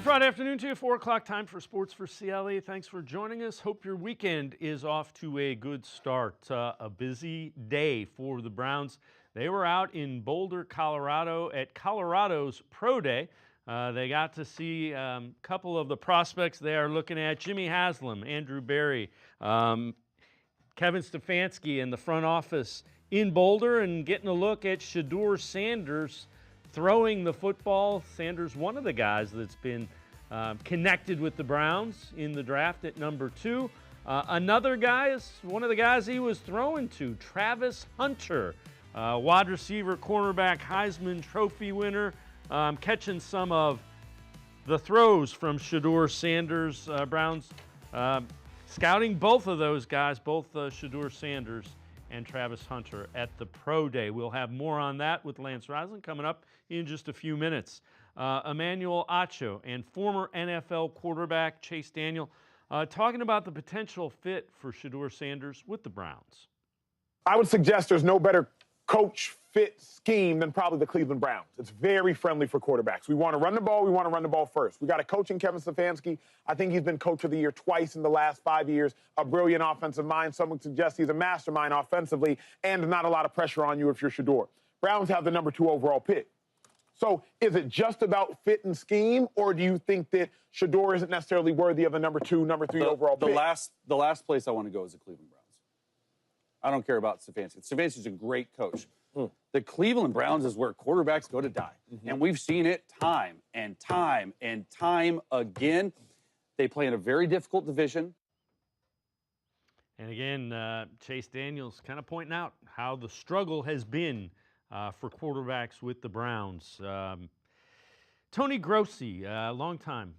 Friday afternoon to you, 4 o'clock time for Sports4CLE. Thanks for joining us. Hope your weekend is off to a good start. A busy day for the Browns. They were out in Boulder, Colorado at Colorado's Pro Day. They got to see a couple of the prospects they are looking at. Jimmy Haslam, Andrew Berry, Kevin Stefanski in the front office in Boulder, and getting a look at Shedeur Sanders throwing the football. Sanders, one of the guys that's been connected with the Browns in the draft at number 2. Another guy is one of the guys he was throwing to, Travis Hunter, wide receiver, cornerback, Heisman Trophy winner, catching some of the throws from Shedeur Sanders. Browns scouting both of those guys, both Shedeur Sanders and Travis Hunter at the Pro Day. We'll have more on that with Lance Reisland coming up in just a few minutes. Emmanuel Acho and former NFL quarterback Chase Daniel talking about the potential fit for Shedeur Sanders with the Browns. I would suggest there's no better coach fit scheme than probably the Cleveland Browns. It's very friendly for quarterbacks. We want to run the ball. We want to run the ball first. We got a coach in Kevin Stefanski. I think he's been coach of the year twice in the last 5 years. A brilliant offensive mind. Some would suggest he's a mastermind offensively, and not a lot of pressure on you if you're Shedeur. Browns have the number 2 overall pick. So is it just about fit and scheme, or do you think that Shedeur isn't necessarily worthy of a number 2, number 3 overall pick? The last place I want to go is the Cleveland Browns. I don't care about Stefanski. Stefanski's a great coach. The Cleveland Browns is where quarterbacks go to die. And we've seen it time and time and time again. They play in a very difficult division. And again, Chase Daniels kind of pointing out how the struggle has been for quarterbacks with the Browns. Tony Grossi, longtime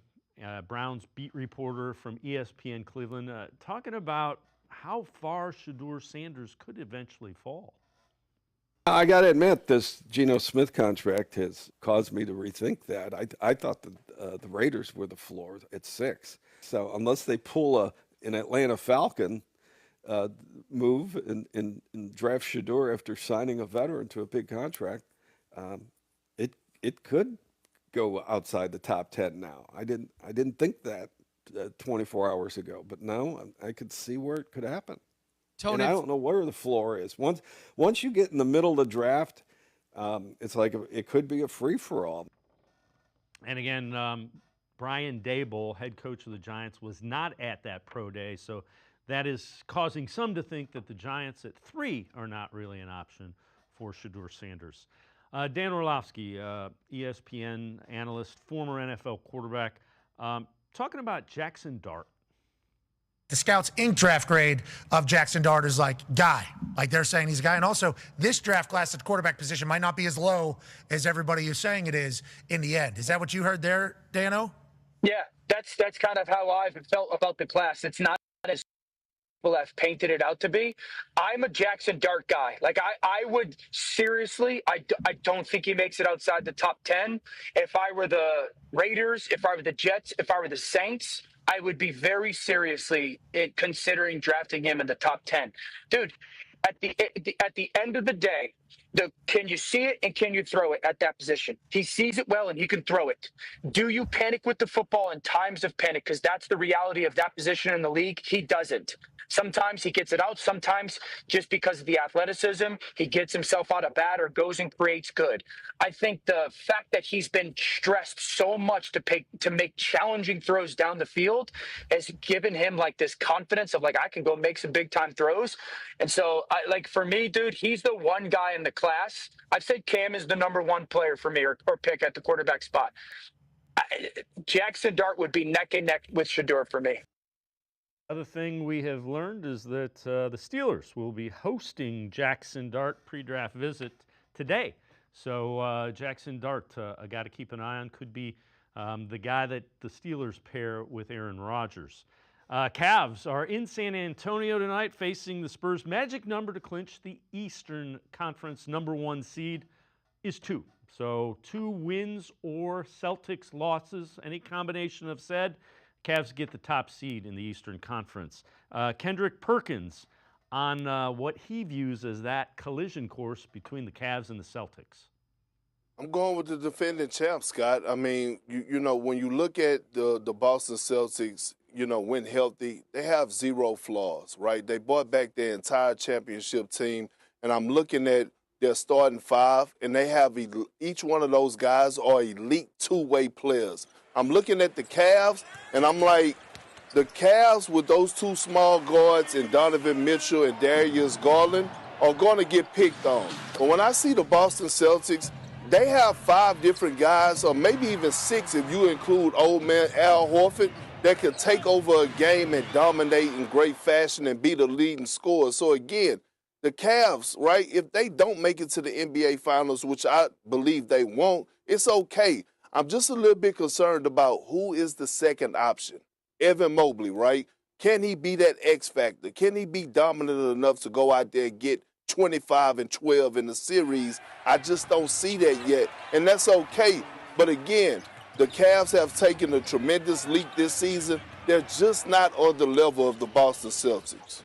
Browns beat reporter from ESPN Cleveland, talking about how far Shedeur Sanders could eventually fall. I got to admit, this Geno Smith contract has caused me to rethink that. I thought the Raiders were the floor at 6. So unless they pull an Atlanta Falcon move and draft Shedeur after signing a veteran to a big contract, it could go outside the top 10 now. I didn't think that 24 hours ago, but now I could see where it could happen. Tony, and I don't know where the floor is. Once you get in the middle of the draft, it's like it could be a free-for-all. And again, Brian Daboll, head coach of the Giants, was not at that pro day, so that is causing some to think that the Giants at 3 are not really an option for Shedeur Sanders. Dan Orlovsky, ESPN analyst, former NFL quarterback, talking about Jackson Dart. The Scouts Inc. draft grade of Jackson Dart is like guy. Like they're saying he's a guy. And also, this draft class at quarterback position might not be as low as everybody is saying it is in the end. Is that what you heard there, Dano? Yeah, that's kind of how I've felt about the class. It's not as people have painted it out to be. I'm a Jackson Dart guy. Like, I would seriously, I don't think he makes it outside the top 10. If I were the Raiders, if I were the Jets, if I were the Saints, I would be very seriously considering drafting him in the top 10. Dude, at the end of the day, can you see it and can you throw it at that position? He sees it well and he can throw it. Do you panic with the football in times of panic? Because that's the reality of that position in the league. He doesn't. Sometimes he gets it out. Sometimes just because of the athleticism, he gets himself out of bad or goes and creates good. I think the fact that he's been stressed so much to make challenging throws down the field has given him like this confidence of like, I can go make some big time throws. And so for me, dude, he's the one guy in the class. I've said Cam is the number 1 player for me or pick at the quarterback spot. Jackson Dart would be neck and neck with Shedeur for me. Other thing we have learned is that the Steelers will be hosting Jackson Dart pre-draft visit today. So Jackson Dart, a guy to keep an eye on, could be the guy that the Steelers pair with Aaron Rodgers. Cavs are in San Antonio tonight facing the Spurs. Magic number to clinch the Eastern Conference number 1 seed is 2. So 2 wins or Celtics losses, any combination of said, Cavs get the top seed in the Eastern Conference. Kendrick Perkins on what he views as that collision course between the Cavs and the Celtics. I'm going with the defending champ, Scott. I mean, you know, when you look at the Boston Celtics, you know, when healthy, they have zero flaws, right? They brought back their entire championship team, and I'm looking at their starting five, and they have each one of those guys are elite two-way players. I'm looking at the Cavs, and I'm like, the Cavs with those two small guards and Donovan Mitchell and Darius Garland are going to get picked on. But when I see the Boston Celtics, they have 5 different guys, or maybe even 6 if you include old man Al Horford, that could take over a game and dominate in great fashion and be the leading scorer. So again, the Cavs, right, if they don't make it to the NBA Finals, which I believe they won't, it's okay. I'm just a little bit concerned about who is the second option. Evan Mobley, right? Can he be that X factor? Can he be dominant enough to go out there and get 25 and 12 in the series? I just don't see that yet, and that's okay. But again, the Cavs have taken a tremendous leap this season. They're just not on the level of the Boston Celtics.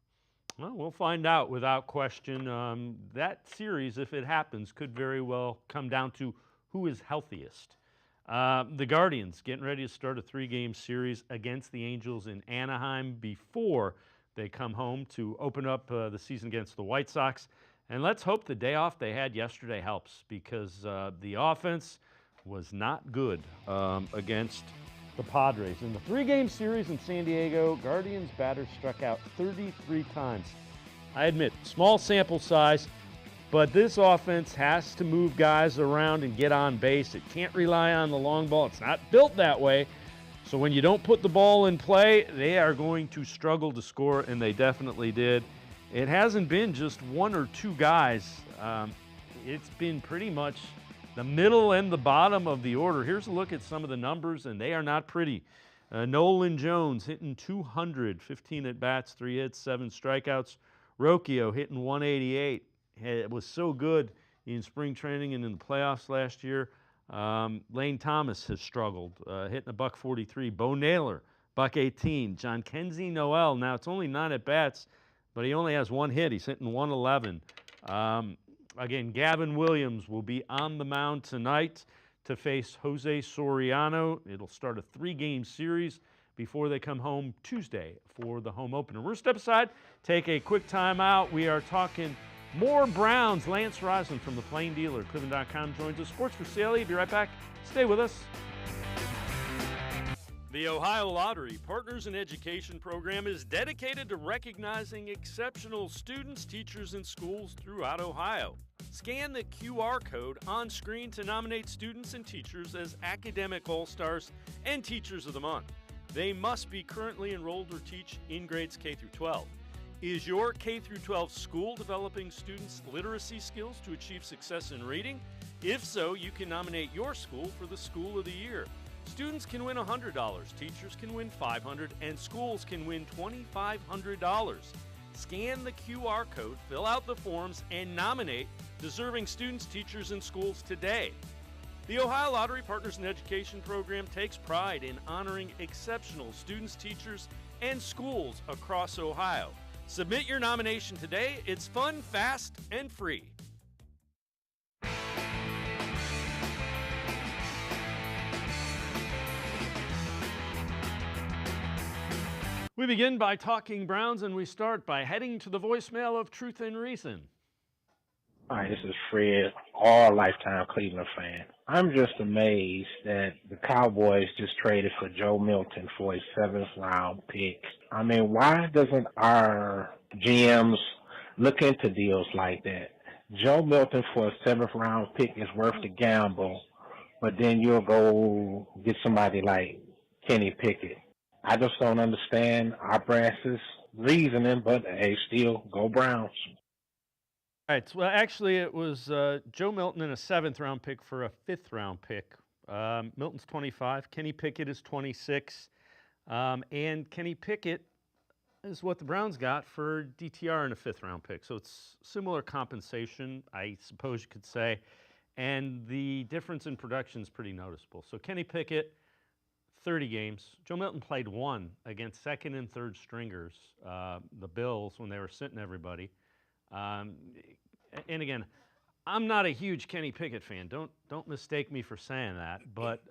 Well, we'll find out without question. That series, if it happens, could very well come down to who is healthiest. The Guardians getting ready to start a 3-game series against the Angels in Anaheim before they come home to open up the season against the White Sox. And let's hope the day off they had yesterday helps, because the offense was not good against the Padres. In the 3-game series in San Diego, Guardians batters struck out 33 times. I admit, small sample size, but this offense has to move guys around and get on base. It can't rely on the long ball. It's not built that way. So when you don't put the ball in play, they are going to struggle to score, and they definitely did. It hasn't been just 1 or 2 guys. It's been pretty much the middle and the bottom of the order. Here's a look at some of the numbers, and they are not pretty. Nolan Jones hitting 200, 15 at-bats, 3 hits, 7 strikeouts. Rocchio hitting 188. It was so good in spring training and in the playoffs last year. Lane Thomas has struggled, hitting a $143. Bo Naylor, $118. John Kenzie Noel, now it's only 9 at-bats, but he only has 1 hit. He's hitting 111. Again, Gavin Williams will be on the mound tonight to face Jose Soriano. It'll start a 3-game series before they come home Tuesday for the home opener. We're going to step aside, take a quick timeout. We are talking more Browns. Lance Reisland from the Plain Dealer, cleveland.com, joins us. Sports4CLE, be right back. Stay with us. The Ohio Lottery Partners in Education program is dedicated to recognizing exceptional students, teachers, and schools throughout Ohio. Scan the QR code on screen to nominate students and teachers as Academic All-Stars and Teachers of the Month. They must be currently enrolled or teach in grades K through 12. Is your K through 12 school developing students' literacy skills to achieve success in reading? If so, you can nominate your school for the School of the Year. Students can win $100, teachers can win $500, and schools can win $2,500. Scan the QR code, fill out the forms, and nominate deserving students, teachers, and schools today. The Ohio Lottery Partners in Education program takes pride in honoring exceptional students, teachers, and schools across Ohio. Submit your nomination today. It's fun, fast, and free. We begin by talking Browns, and we start by heading to the voicemail of Truth and Reason. Hi, this is Fred, all lifetime Cleveland fan. I'm just amazed that the Cowboys just traded for Joe Milton for a 7th round pick. I mean, why doesn't our GMs look into deals like that? Joe Milton for a 7th round pick is worth the gamble, but then you'll go get somebody like Kenny Pickett. I just don't understand our brass's reasoning, but hey, still, go Browns. All right. Well, actually, it was Joe Milton and a 7th round pick for a 5th round pick. Milton's 25. Kenny Pickett is 26. And Kenny Pickett is what the Browns got for DTR and a 5th round pick. So it's similar compensation, I suppose you could say. And the difference in production is pretty noticeable. So Kenny Pickett, 30 games. Joe Milton played 1 against 2nd and 3rd stringers, the Bills, when they were sitting everybody. And again, I'm not a huge Kenny Pickett fan. Don't mistake me for saying that. But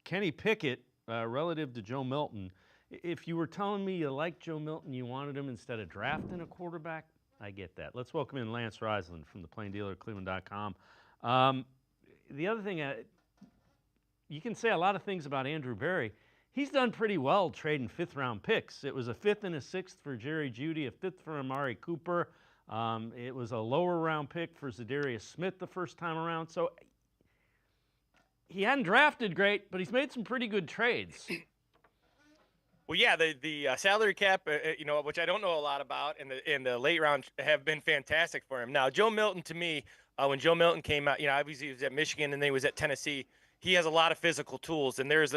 Kenny Pickett, relative to Joe Milton, if you were telling me you liked Joe Milton, you wanted him instead of drafting a quarterback, I get that. Let's welcome in Lance Reisland from the Plain Dealer at cleveland.com. The other thing, you can say a lot of things about Andrew Berry. He's done pretty well trading fifth-round picks. It was a fifth and a sixth for Jerry Jeudy, a fifth for Amari Cooper. It was a lower-round pick for Zadarius Smith the first time around. So he hadn't drafted great, but he's made some pretty good trades. Well, yeah, the salary cap, which I don't know a lot about, in the late round have been fantastic for him. Now, Joe Milton, to me, when Joe Milton came out, obviously he was at Michigan and then he was at Tennessee. He has a lot of physical tools, and there's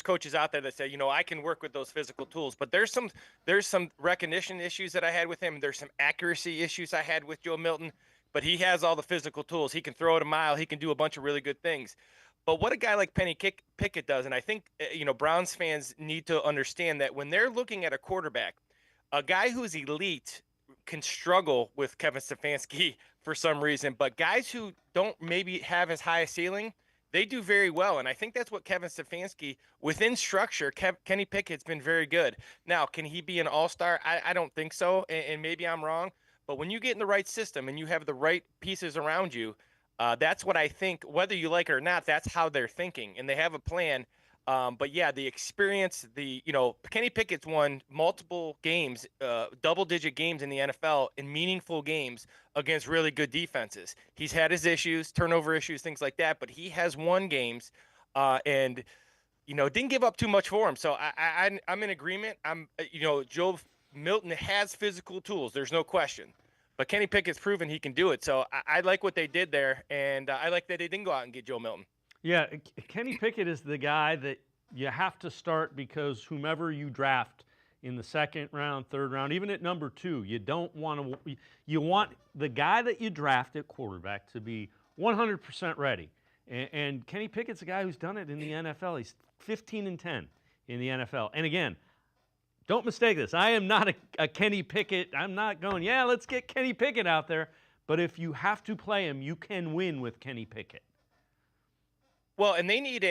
coaches out there that say, I can work with those physical tools. But there's some recognition issues that I had with him. There's some accuracy issues I had with Joe Milton, but he has all the physical tools. He can throw it a mile. He can do a bunch of really good things. But what a guy like Kenny Pickett does, and I think Browns fans need to understand that when they're looking at a quarterback, a guy who's elite can struggle with Kevin Stefanski for some reason, but guys who don't maybe have as high a ceiling, they do very well. And I think that's what Kevin Stefanski, within structure, Kenny Pickett's been very good. Now, can he be an all-star? I don't think so, and maybe I'm wrong. But when you get in the right system and you have the right pieces around you, that's what I think, whether you like it or not, that's how they're thinking. And they have a plan. But, yeah, the experience, Kenny Pickett's won multiple games, double-digit games in the NFL in meaningful games against really good defenses. He's had his issues, turnover issues, things like that, but he has won games and, didn't give up too much for him. So I'm in agreement. Joe Milton has physical tools. There's no question. But Kenny Pickett's proven he can do it. So I like what they did there, and I like that they didn't go out and get Joe Milton. Yeah, Kenny Pickett is the guy that you have to start because whomever you draft in the second round, third round, even at number 2, you want the guy that you draft at quarterback to be 100% ready. And Kenny Pickett's a guy who's done it in the NFL. He's 15-10 in the NFL. And again, don't mistake this. I am not a Kenny Pickett. I'm not going, let's get Kenny Pickett out there. But if you have to play him, you can win with Kenny Pickett. Well, and they need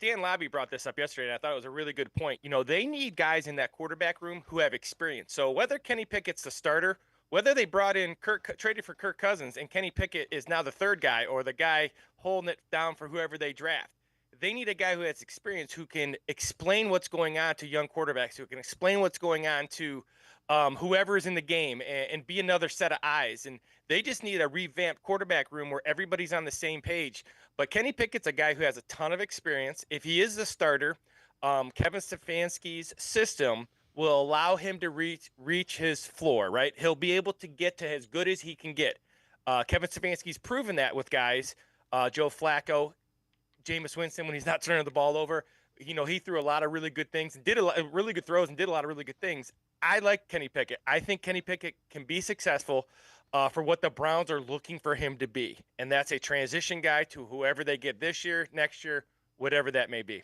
Dan Labby brought this up yesterday, and I thought it was a really good point. They need guys in that quarterback room who have experience. So whether Kenny Pickett's the starter, whether they brought in traded for Kirk Cousins, and Kenny Pickett is now the third guy or the guy holding it down for whoever they draft, they need a guy who has experience who can explain what's going on to young quarterbacks, who can explain what's going on to whoever is in the game and be another set of eyes. And they just need a revamped quarterback room where everybody's on the same page. But Kenny Pickett's a guy who has a ton of experience. If he is the starter, Kevin Stefanski's system will allow him to reach his floor, right? He'll be able to get to as good as he can get. Kevin Stefanski's proven that with guys, Joe Flacco, Jameis Winston, when he's not turning the ball over. He threw a lot of really good things and did a lot of really good throws and did a lot of really good things. I like Kenny Pickett. I think Kenny Pickett can be successful for what the Browns are looking for him to be, and that's a transition guy to whoever they get this year, next year, whatever that may be.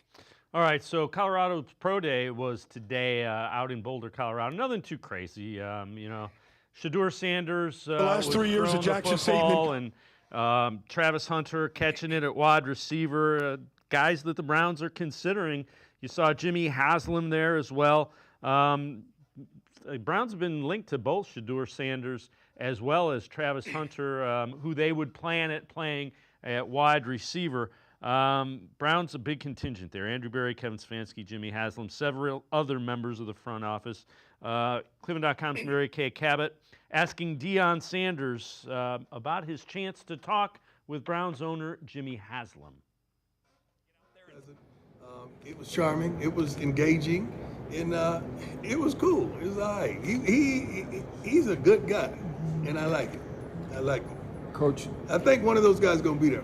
All right, so Colorado's Pro Day was today out in Boulder, Colorado. Nothing too crazy. Shedeur Sanders the last 3 years of Jackson Satan and Travis Hunter catching it at wide receiver. Guys that the Browns are considering. You saw Jimmy Haslam there as well. Browns have been linked to both Shedeur Sanders as well as Travis Hunter, who they would plan at playing at wide receiver. Browns a big contingent there. Andrew Berry, Kevin Stefanski, Jimmy Haslam, several other members of the front office. Cleveland.com's Mary Kay Cabot asking Deion Sanders about his chance to talk with Browns owner Jimmy Haslam. It was charming. It was engaging, and it was cool. It was all right. He's a good guy, and I like it. I like him. Coach, I think one of those guys is going to be there.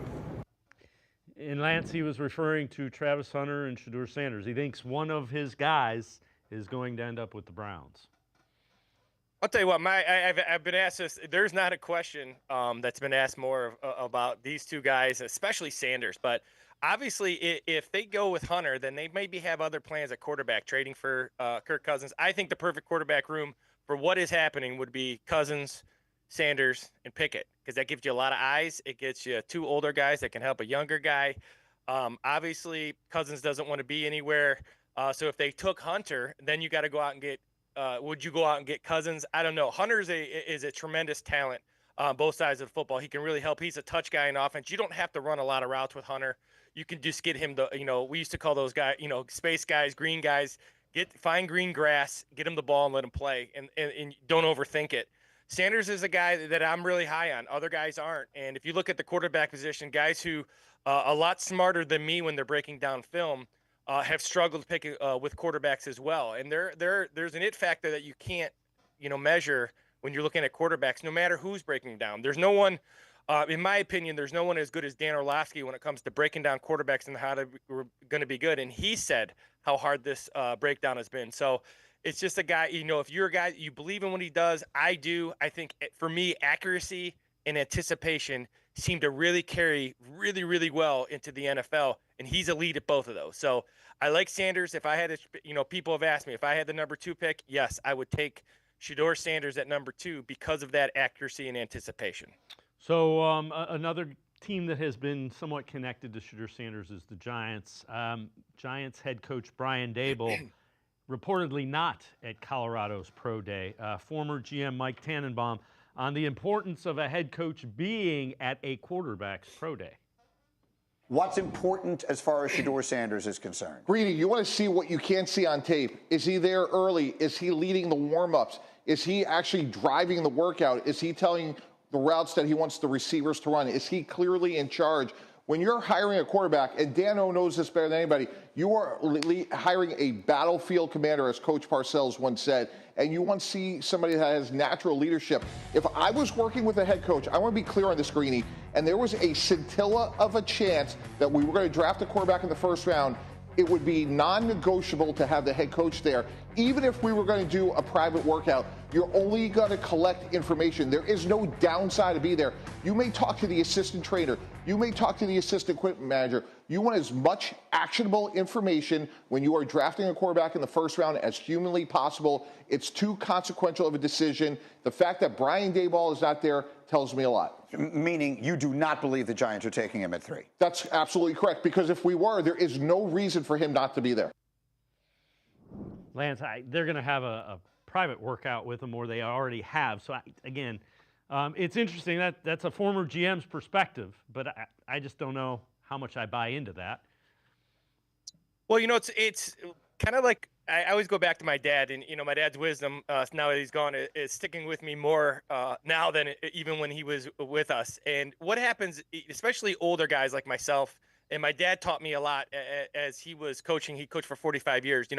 In Lance, he was referring to Travis Hunter and Shedeur Sanders. He thinks one of his guys is going to end up with the Browns. I'll tell you what, I've been asked this. There's not a question that's been asked more about these two guys, especially Sanders. But obviously, if they go with Hunter, then they maybe have other plans at quarterback, trading for Kirk Cousins. I think the perfect quarterback room for what is happening would be Cousins, Sanders, and Pickett, because that gives you a lot of eyes. It gets you 2 older guys that can help a younger guy. Obviously, Cousins doesn't want to be anywhere. So if they took Hunter, then you got to go out and get. Would you go out and get Cousins? I don't know. Hunter is a tremendous talent on both sides of the football. He can really help. He's a touch guy in offense. You don't have to run a lot of routes with Hunter. You can just get him we used to call those guys, space guys, green guys. Find green grass, get him the ball, and let him play, and don't overthink it. Sanders is a guy that I'm really high on. Other guys aren't. And if you look at the quarterback position, guys who a lot smarter than me when they're breaking down film have struggled picking with quarterbacks as well. And there's an it factor that you can't measure when you're looking at quarterbacks, no matter who's breaking down. There's no one, in my opinion, there's no one as good as Dan Orlovsky when it comes to breaking down quarterbacks and how they're going to be good. And he said how hard this breakdown has been. So it's just a guy, if you're a guy, you believe in what he does. I do. I think for me, accuracy and anticipation seem to really carry really, really well into the NFL. And he's elite at both of those. So I like Sanders. If I had people have asked me if I had the number 2 pick, yes, I would take Shedeur Sanders at number 2 because of that accuracy and anticipation. So another team that has been somewhat connected to Shedeur Sanders is the Giants. Giants head coach Brian Daboll reportedly not at Colorado's Pro Day. Former GM Mike Tannenbaum on the importance of a head coach being at a quarterback's Pro Day. What's important as far as Shedeur Sanders is concerned? Greedy, you want to see what you can't see on tape. Is he there early? Is he leading the warm-ups? Is he actually driving the workout? Is he telling the routes that he wants the receivers to run? Is he clearly in charge? When you're hiring a quarterback, and Dano knows this better than anybody, you are hiring a battlefield commander, as Coach Parcells once said, and you want to see somebody that has natural leadership. If I was working with a head coach, I want to be clear on this, Greeny, and there was a scintilla of a chance that we were going to draft a quarterback in the first round, it would be non-negotiable to have the head coach there. Even if we were going to do a private workout, you're only going to collect information. There is no downside to be there. You may talk to the assistant trainer. You may talk to the assistant equipment manager. You want as much actionable information when you are drafting a quarterback in the first round as humanly possible. It's too consequential of a decision. The fact that Brian Daboll is not there tells me a lot. Meaning you do not believe the Giants are taking him at 3? That's absolutely correct, because if we were, there is no reason for him not to be there. Lance, they're going to have a private workout with him, or they already have. So, again, it's interesting. That's a former GM's perspective, but I just don't know how much I buy into that. Well, it's kind of like I always go back to my dad, and my dad's wisdom now that he's gone is sticking with me more now than even when he was with us. And what happens, especially older guys like myself, and my dad taught me a lot as he was coaching. He coached for 45 years.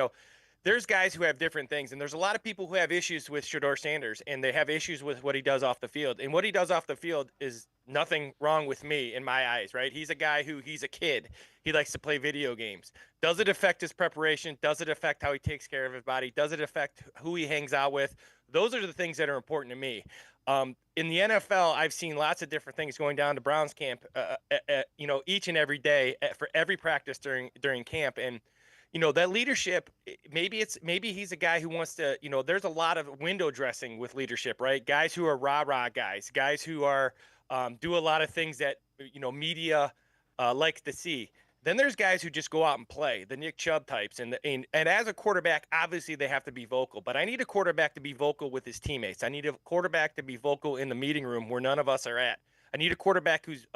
There's guys who have different things, and there's a lot of people who have issues with Shedeur Sanders, and they have issues with what he does off the field. And what he does off the field is nothing wrong with me in my eyes, right? He's a guy he's a kid. He likes to play video games. Does it affect his preparation? Does it affect how he takes care of his body? Does it affect who he hangs out with? Those are the things that are important to me. In the NFL, I've seen lots of different things going down to Browns camp, each and every day for every practice during camp. And that leadership, maybe he's a guy who wants to, there's a lot of window dressing with leadership, right? Guys who are rah-rah guys who are do a lot of things that, media likes to see. Then there's guys who just go out and play, the Nick Chubb types. And as a quarterback, obviously they have to be vocal. But I need a quarterback to be vocal with his teammates. I need a quarterback to be vocal in the meeting room where none of us are at. I need a quarterback who's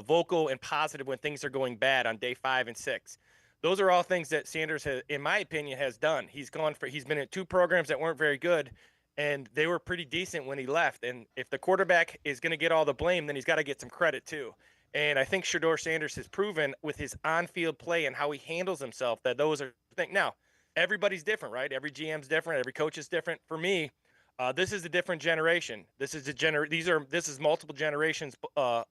vocal and positive when things are going bad on day 5 and 6. Those are all things that Sanders has, in my opinion, has done. He's been in 2 programs that weren't very good, and they were pretty decent when he left. And if the quarterback is going to get all the blame, then he's got to get some credit too. And I think Shedeur Sanders has proven with his on-field play and how he handles himself that those are things. Now, everybody's different, right? Every GM's different. Every coach is different. For me, this is a different generation. This is multiple generations, that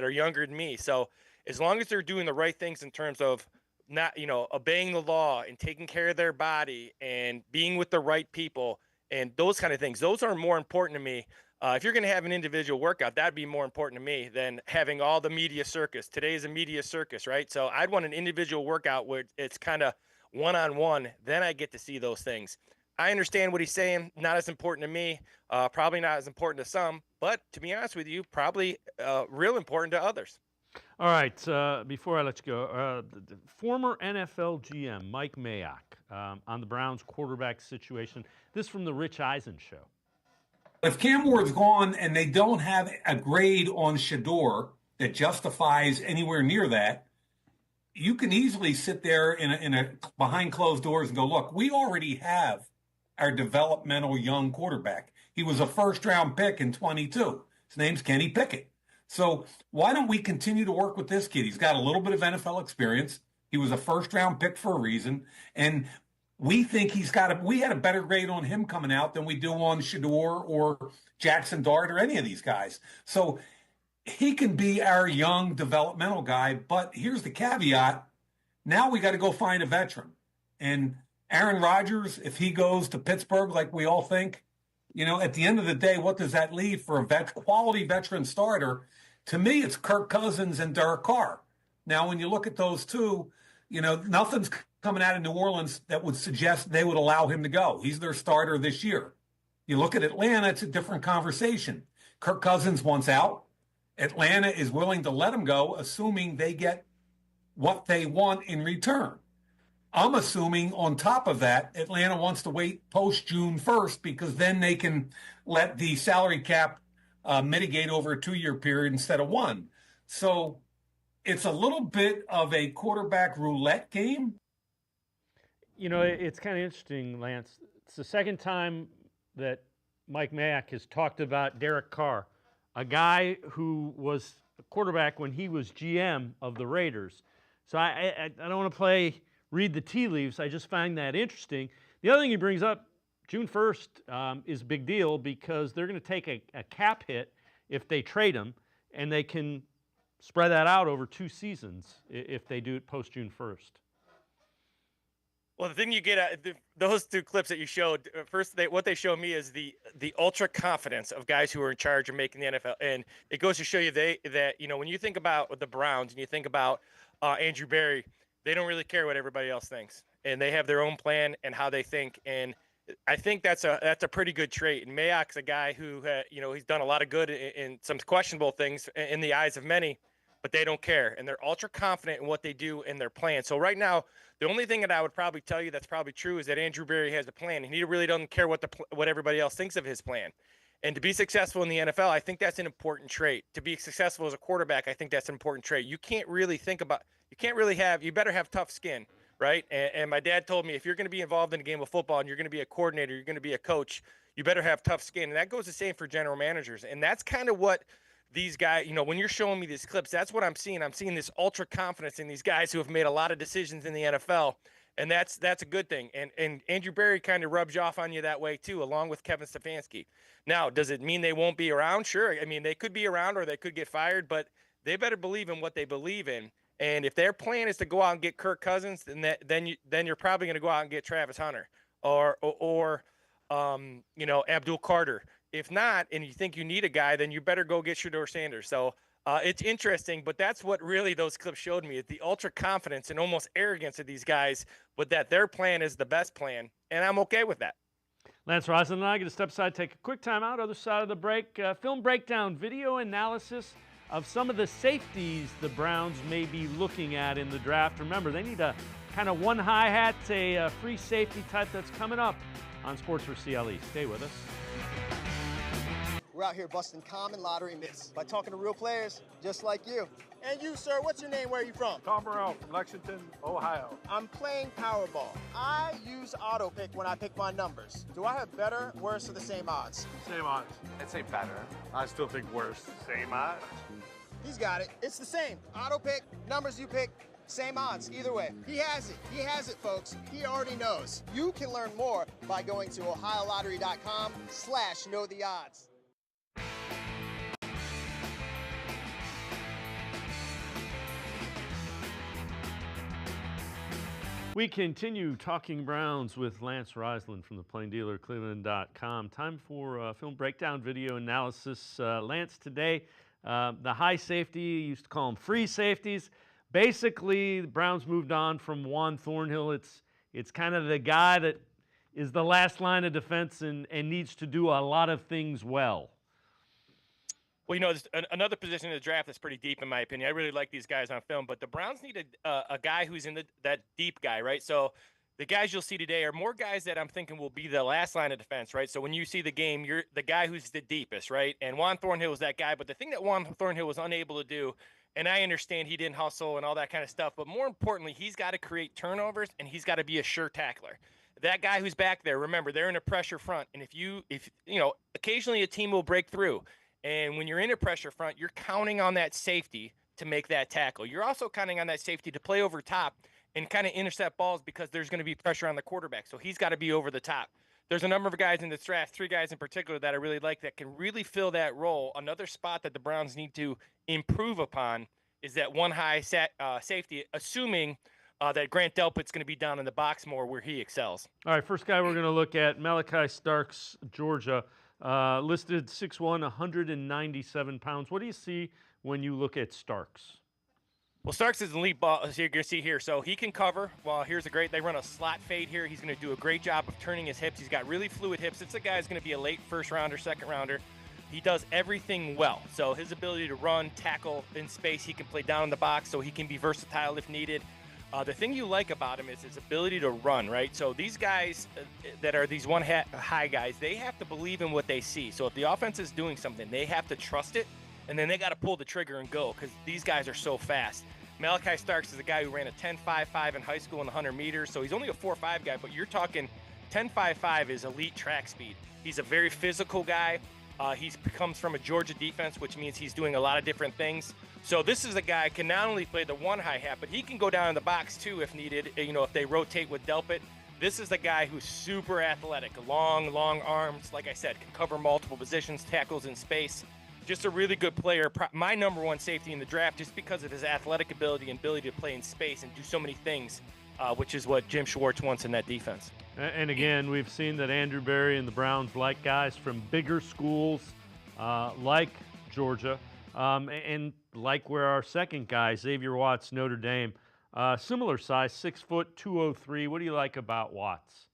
are younger than me. So as long as they're doing the right things in terms of not, obeying the law and taking care of their body and being with the right people and those kind of things, those are more important to me. If you're going to have an individual workout, that'd be more important to me than having all the media circus. Today is a media circus, right? So I'd want an individual workout where it's kind of one-on-one. Then I get to see those things. I understand what he's saying. Not as important to me, probably not as important to some, but to be honest with you, probably real important to others. All right, before I let you go, the former NFL GM Mike Mayock on the Browns quarterback situation. This from the Rich Eisen show. If Cam Ward's gone and they don't have a grade on Shedeur that justifies anywhere near that, you can easily sit there in a behind closed doors and go, look, we already have our developmental young quarterback. He was a first-round pick in 22. His name's Kenny Pickett. So why don't we continue to work with this kid? He's got a little bit of NFL experience. He was a first-round pick for a reason, and we think we had a better grade on him coming out than we do on Shedeur or Jackson Dart or any of these guys. So he can be our young developmental guy, but here's the caveat. Now we got to go find a veteran. And Aaron Rodgers, if he goes to Pittsburgh like we all think, at the end of the day, what does that leave for a quality veteran starter? To me, it's Kirk Cousins and Derek Carr. Now, when you look at those two, nothing's coming out of New Orleans that would suggest they would allow him to go. He's their starter this year. You look at Atlanta, it's a different conversation. Kirk Cousins wants out. Atlanta is willing to let him go, assuming they get what they want in return. I'm assuming on top of that, Atlanta wants to wait post June 1st because then they can let the salary cap mitigate over a 2-year period instead of one. So it's a little bit of a quarterback roulette game. It's kind of interesting, Lance. It's the second time that Mike Mayock has talked about Derek Carr, a guy who was a quarterback when he was GM of the Raiders. So I don't want to read the tea leaves. I just find that interesting. The other thing he brings up, June 1st is a big deal because they're going to take a cap hit if they trade him, and they can spread that out over 2 seasons if they do it post June 1st. Well, the thing you get those 2 clips that you showed, first, what they show me is the ultra confidence of guys who are in charge of making the NFL, and it goes to show you that when you think about the Browns and you think about Andrew Berry, they don't really care what everybody else thinks, and they have their own plan and how they think, and I think that's a pretty good trait. And Mayock's a guy who he's done a lot of good in some questionable things in the eyes of many, but they don't care, and they're ultra confident in what they do in their plan. So right now, the only thing that I would probably tell you that's probably true is that Andrew Berry has a plan, and he really doesn't care what everybody else thinks of his plan. And to be successful in the NFL, I think that's an important trait. To be successful as a quarterback, I think that's an important trait. You better have tough skin, right? And my dad told me, if you're going to be involved in a game of football and you're going to be a coordinator, you're going to be a coach, you better have tough skin. And that goes the same for general managers. And that's kind of what these guys, when you're showing me these clips, that's what I'm seeing. I'm seeing this ultra confidence in these guys who have made a lot of decisions in the NFL. And that's a good thing. And Andrew Berry kind of rubs off on you that way too, along with Kevin Stefanski. Now, does it mean they won't be around? Sure. I mean, they could be around or they could get fired, but they better believe in what they believe in. And if their plan is to go out and get Kirk Cousins, then you're probably going to go out and get Travis Hunter or Abdul Carter. If not, and you think you need a guy, then you better go get Shedeur Sanders. So it's interesting, but that's what really those clips showed me, is the ultra confidence and almost arrogance of these guys, but that their plan is the best plan, and I'm okay with that. Lance Reisland and I get to step aside, take a quick time out. Other side of the break, film breakdown, video analysis of some of the safeties the Browns may be looking at in the draft. Remember, they need a kind of one hi-hat, a free safety type that's coming up on Sports4CLE. Stay with us. We're out here busting common lottery myths by talking to real players just like you. And you, sir, what's your name? Where are you from? Tom Burrell from Lexington, Ohio. I'm playing Powerball. I use AutoPick when I pick my numbers. Do I have better, worse, or the same odds? Same odds. I'd say better. I still think worse. Same odds. He's got it. It's the same. AutoPick, numbers you pick, same odds. Either way, he has it. He has it, folks. He already knows. You can learn more by going to ohiolottery.com/knowtheodds. We continue talking Browns with Lance Reisland from the Plain Dealer, cleveland.com. Time for film breakdown, video analysis. Lance, today, the high safety, you used to call them free safeties. Basically, the Browns moved on from Juan Thornhill. It's kind of the guy that is the last line of defense and needs to do a lot of things well? Well, there's another position in the draft that's pretty deep, in my opinion. I really like these guys on film, but the Browns need a guy who's in that deep guy, right? So the guys you'll see today are more guys that I'm thinking will be the last line of defense, right? So when you see the game, you're the guy who's the deepest, right? And Juan Thornhill is that guy. But the thing that Juan Thornhill was unable to do, and I understand he didn't hustle and all that kind of stuff, but more importantly, he's got to create turnovers and he's got to be a sure tackler. That guy who's back there, remember, they're in a pressure front, and if occasionally a team will break through. And when you're in a pressure front, you're counting on that safety to make that tackle. You're also counting on that safety to play over top and kind of intercept balls because there's going to be pressure on the quarterback. So he's got to be over the top. There's a number of guys in this draft, 3 guys in particular that I really like that can really fill that role. Another spot that the Browns need to improve upon is that one high safety, assuming that Grant Delpit's going to be down in the box more where he excels. All right, first guy we're going to look at, Malachi Starks, Georgia. Listed 6'1", 197 pounds. What do you see when you look at Starks? Well, Starks is an elite ball, as you're going to see here. So he can cover. Well, here's they run a slot fade here. He's going to do a great job of turning his hips. He's got really fluid hips. It's a guy who's going to be a late first rounder, second rounder. He does everything well. So his ability to run, tackle in space, he can play down in the box, so he can be versatile if needed. The thing you like about him is his ability to run, right? So these guys that are these one-high guys, they have to believe in what they see. So if the offense is doing something, they have to trust it, and then they got to pull the trigger and go because these guys are so fast. Malachi Starks is a guy who ran a 10.55 in high school in the 100 meters, so he's only a 4.5 guy, but you're talking 10.55 is elite track speed. He's a very physical guy. He comes from a Georgia defense, which means he's doing a lot of different things. So this is a guy who can not only play the one high hat, but he can go down in the box too if needed, if they rotate with Delpit. This is the guy who's super athletic, long arms, like I said, can cover multiple positions, tackles in space. Just a really good player. My number one safety in the draft just because of his athletic ability and ability to play in space and do so many things, which is what Jim Schwartz wants in that defense. And again, we've seen that Andrew Berry and the Browns like guys from bigger schools like Georgia and like where our second guy, Xavier Watts, Notre Dame, similar size, 6 foot, 203. What do you like about Watts?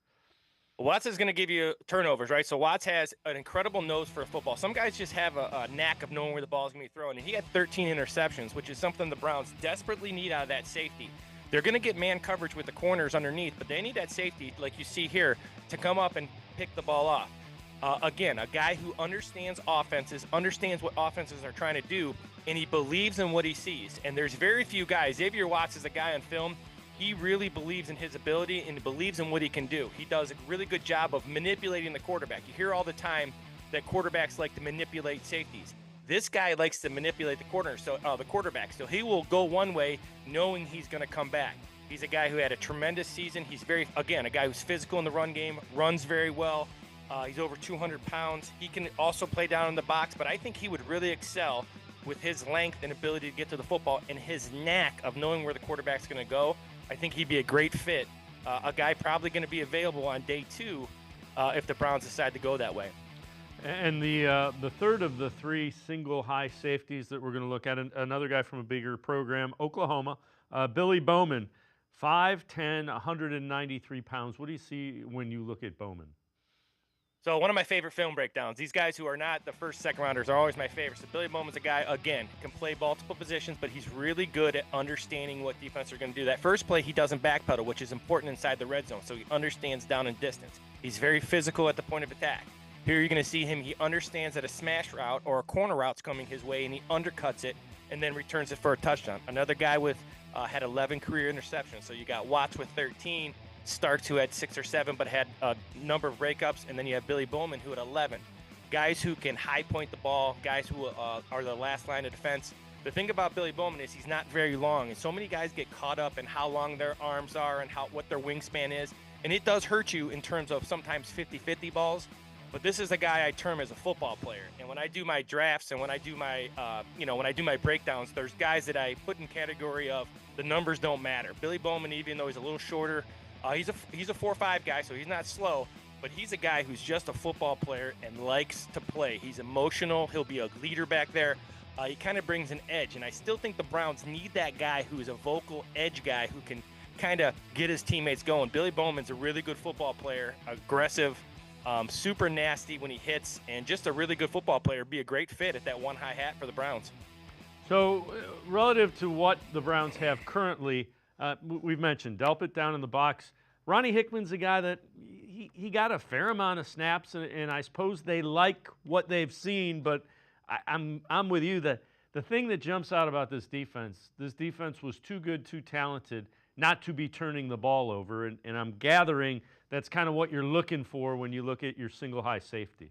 Watts is going to give you turnovers, right? So Watts has an incredible nose for football. Some guys just have a knack of knowing where the ball is going to be thrown, and he had 13 interceptions, which is something the Browns desperately need out of that safety. They're going to get man coverage with the corners underneath, but they need that safety, like you see here, to come up and pick the ball off. Again, a guy who understands offenses, understands what offenses are trying to do, and he believes in what he sees. And there's very few guys. Xavier Watts is a guy on film. He really believes in his ability and believes in what he can do. He does a really good job of manipulating the quarterback. You hear all the time that quarterbacks like to manipulate safeties. This guy likes to manipulate the quarterback. So he will go one way knowing he's going to come back. He's a guy who had a tremendous season. He's a guy who's physical in the run game, runs very well. He's over 200 pounds. He can also play down in the box, but I think he would really excel with his length and ability to get to the football and his knack of knowing where the quarterback's going to go. I think he'd be a great fit. A guy probably going to be available on day 2 if the Browns decide to go that way. And the third of the 3 single high safeties that we're going to look at, another guy from a bigger program, Oklahoma, Billy Bowman, 5'10", 193 pounds. What do you see when you look at Bowman? So one of my favorite film breakdowns. These guys who are not the first, second rounders are always my favorites. So Billy Bowman's a guy, again, can play multiple positions, but he's really good at understanding what defense are going to do. That first play, he doesn't backpedal, which is important inside the red zone, so he understands down and distance. He's very physical at the point of attack. Here you're going to see him, he understands that a smash route or a corner route's coming his way, and he undercuts it and then returns it for a touchdown. Another guy had 11 career interceptions. So you got Watts with 13, Starks who had 6 or 7 but had a number of breakups, and then you have Billy Bowman who had 11. Guys who can high point the ball, guys who are the last line of defense. The thing about Billy Bowman is he's not very long, and so many guys get caught up in how long their arms are and what their wingspan is, and it does hurt you in terms of sometimes 50-50 balls. But this is a guy I term as a football player. And when I do my drafts and when I do my, when I do my breakdowns, there's guys that I put in category of the numbers don't matter. Billy Bowman, even though he's a little shorter, he's a 4.5 guy, so he's not slow. But he's a guy who's just a football player and likes to play. He's emotional. He'll be a leader back there. He kind of brings an edge. And I still think the Browns need that guy who's a vocal edge guy who can kind of get his teammates going. Billy Bowman's a really good football player, aggressive, super nasty when he hits, and just a really good football player. Be a great fit at that one high hat for the Browns. So relative to what the Browns have currently, we've mentioned Delpit down in the box. Ronnie Hickman's a guy that he got a fair amount of snaps, and I suppose they like what they've seen, but I'm with you. The thing that jumps out about this defense was too good, too talented not to be turning the ball over, and I'm gathering that's kind of what you're looking for when you look at your single high safety.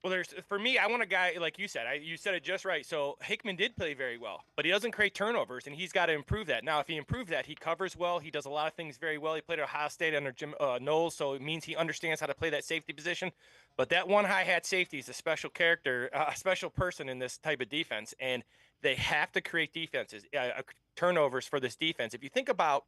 Well, for me, I want a guy like you said. You said it just right. So Hickman did play very well, but he doesn't create turnovers, and he's got to improve that. Now, if he improves that, he covers well. He does a lot of things very well. He played at Ohio State under Jim Knowles, so it means he understands how to play that safety position. But that one high hat safety is a special character, a special person in this type of defense, and they have to create turnovers for this defense. If you think about,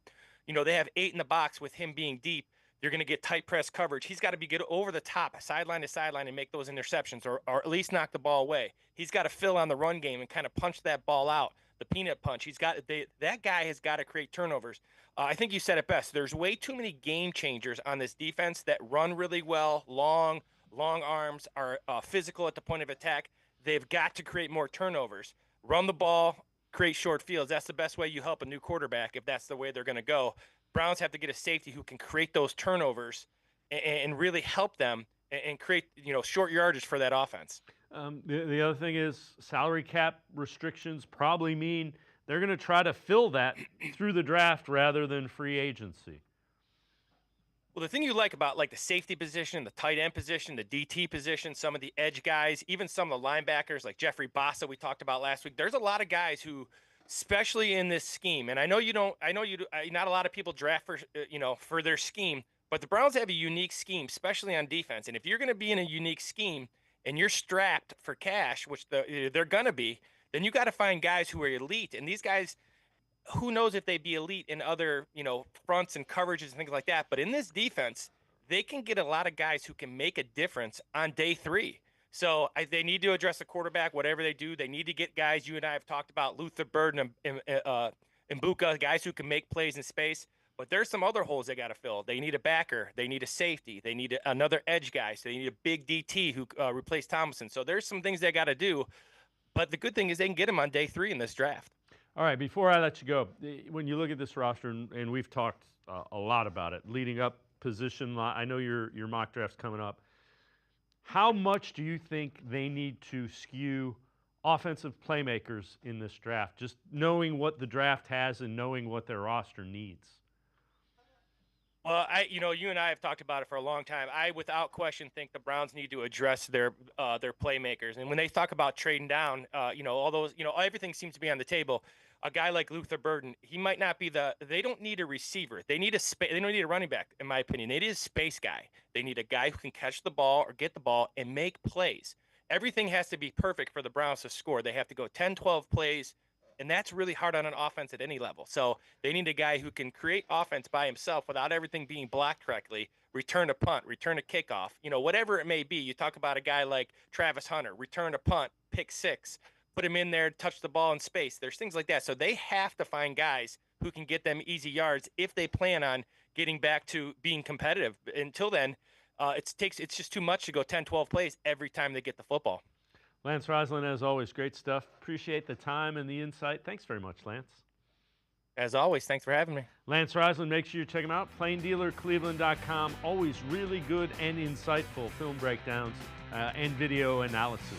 they have 8 in the box with him being deep. You're going to get tight press coverage. He's got to get over the top, sideline to sideline, and make those interceptions or at least knock the ball away. He's got to fill on the run game and kind of punch that ball out, the peanut punch. That guy has got to create turnovers. I think you said it best. There's way too many game changers on this defense that run really well, long arms, are physical at the point of attack. They've got to create more turnovers. Run the ball, create short fields. That's the best way you help a new quarterback if that's the way they're going to go. Browns have to get a safety who can create those turnovers and really help them and create, short yardage for that offense. The other thing is salary cap restrictions probably mean they're going to try to fill that through the draft rather than free agency. Well, the thing you like about the safety position, the tight end position, the DT position, some of the edge guys, even some of the linebackers like Jeffrey Bassa we talked about last week, there's a lot of guys who – especially in this scheme, and not a lot of people draft for their scheme, but the Browns have a unique scheme, especially on defense. And if you're going to be in a unique scheme and you're strapped for cash, which they're going to be, then you got to find guys who are elite. And these guys, who knows if they'd be elite in other, fronts and coverages and things like that. But in this defense, they can get a lot of guys who can make a difference on day 3. So they need to address the quarterback, whatever they do. They need to get guys you and I have talked about, Luther Burden and Mbuka, guys who can make plays in space. But there's some other holes they got to fill. They need a backer. They need a safety. They need another edge guy. So they need a big DT who replace Thomason. So there's some things they got to do. But the good thing is they can get him on day 3 in this draft. All right, before I let you go, when you look at this roster, and we've talked a lot about it, leading up position, I know your mock draft's coming up. How much do you think they need to skew offensive playmakers in this draft, just knowing what the draft has and knowing what their roster needs? Well, you and I have talked about it for a long time. I, without question, think the Browns need to address their playmakers. And when they talk about trading down, all those, everything seems to be on the table. A guy like Luther Burden, he might not be they don't need a receiver. They don't need a running back, in my opinion. They need a space guy. They need a guy who can catch the ball or get the ball and make plays. Everything has to be perfect for the Browns to score. They have to go 10, 12 plays, and that's really hard on an offense at any level. So they need a guy who can create offense by himself without everything being blocked correctly, return a punt, return a kickoff, whatever it may be. You talk about a guy like Travis Hunter, return a punt, pick 6. Put him in there, touch the ball in space. There's things like that. So they have to find guys who can get them easy yards if they plan on getting back to being competitive. Until then, it's just too much to go 10, 12 plays every time they get the football. Lance Reisland, as always, great stuff. Appreciate the time and the insight. Thanks very much, Lance. As always, thanks for having me. Lance Reisland, make sure you check him out. Cleveland.com. Always really good and insightful film breakdowns and video analysis.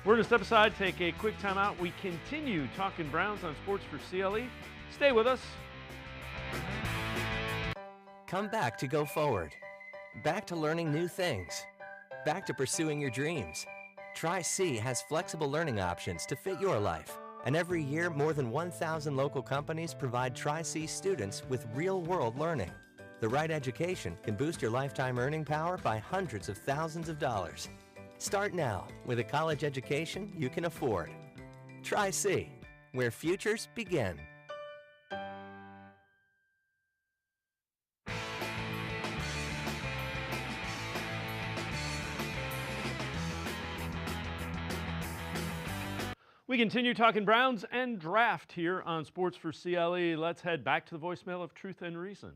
We're going to step aside, take a quick timeout. We continue talking Browns on Sports4CLE. Stay with us. Come back to go forward. Back to learning new things. Back to pursuing your dreams. Tri-C has flexible learning options to fit your life. And every year, more than 1,000 local companies provide Tri-C students with real-world learning. The right education can boost your lifetime earning power by hundreds of thousands of dollars. Start now with a college education you can afford. Tri-C, where futures begin. We continue talking Browns and draft here on Sports for CLE. Let's head back to the voicemail of Truth and Reason.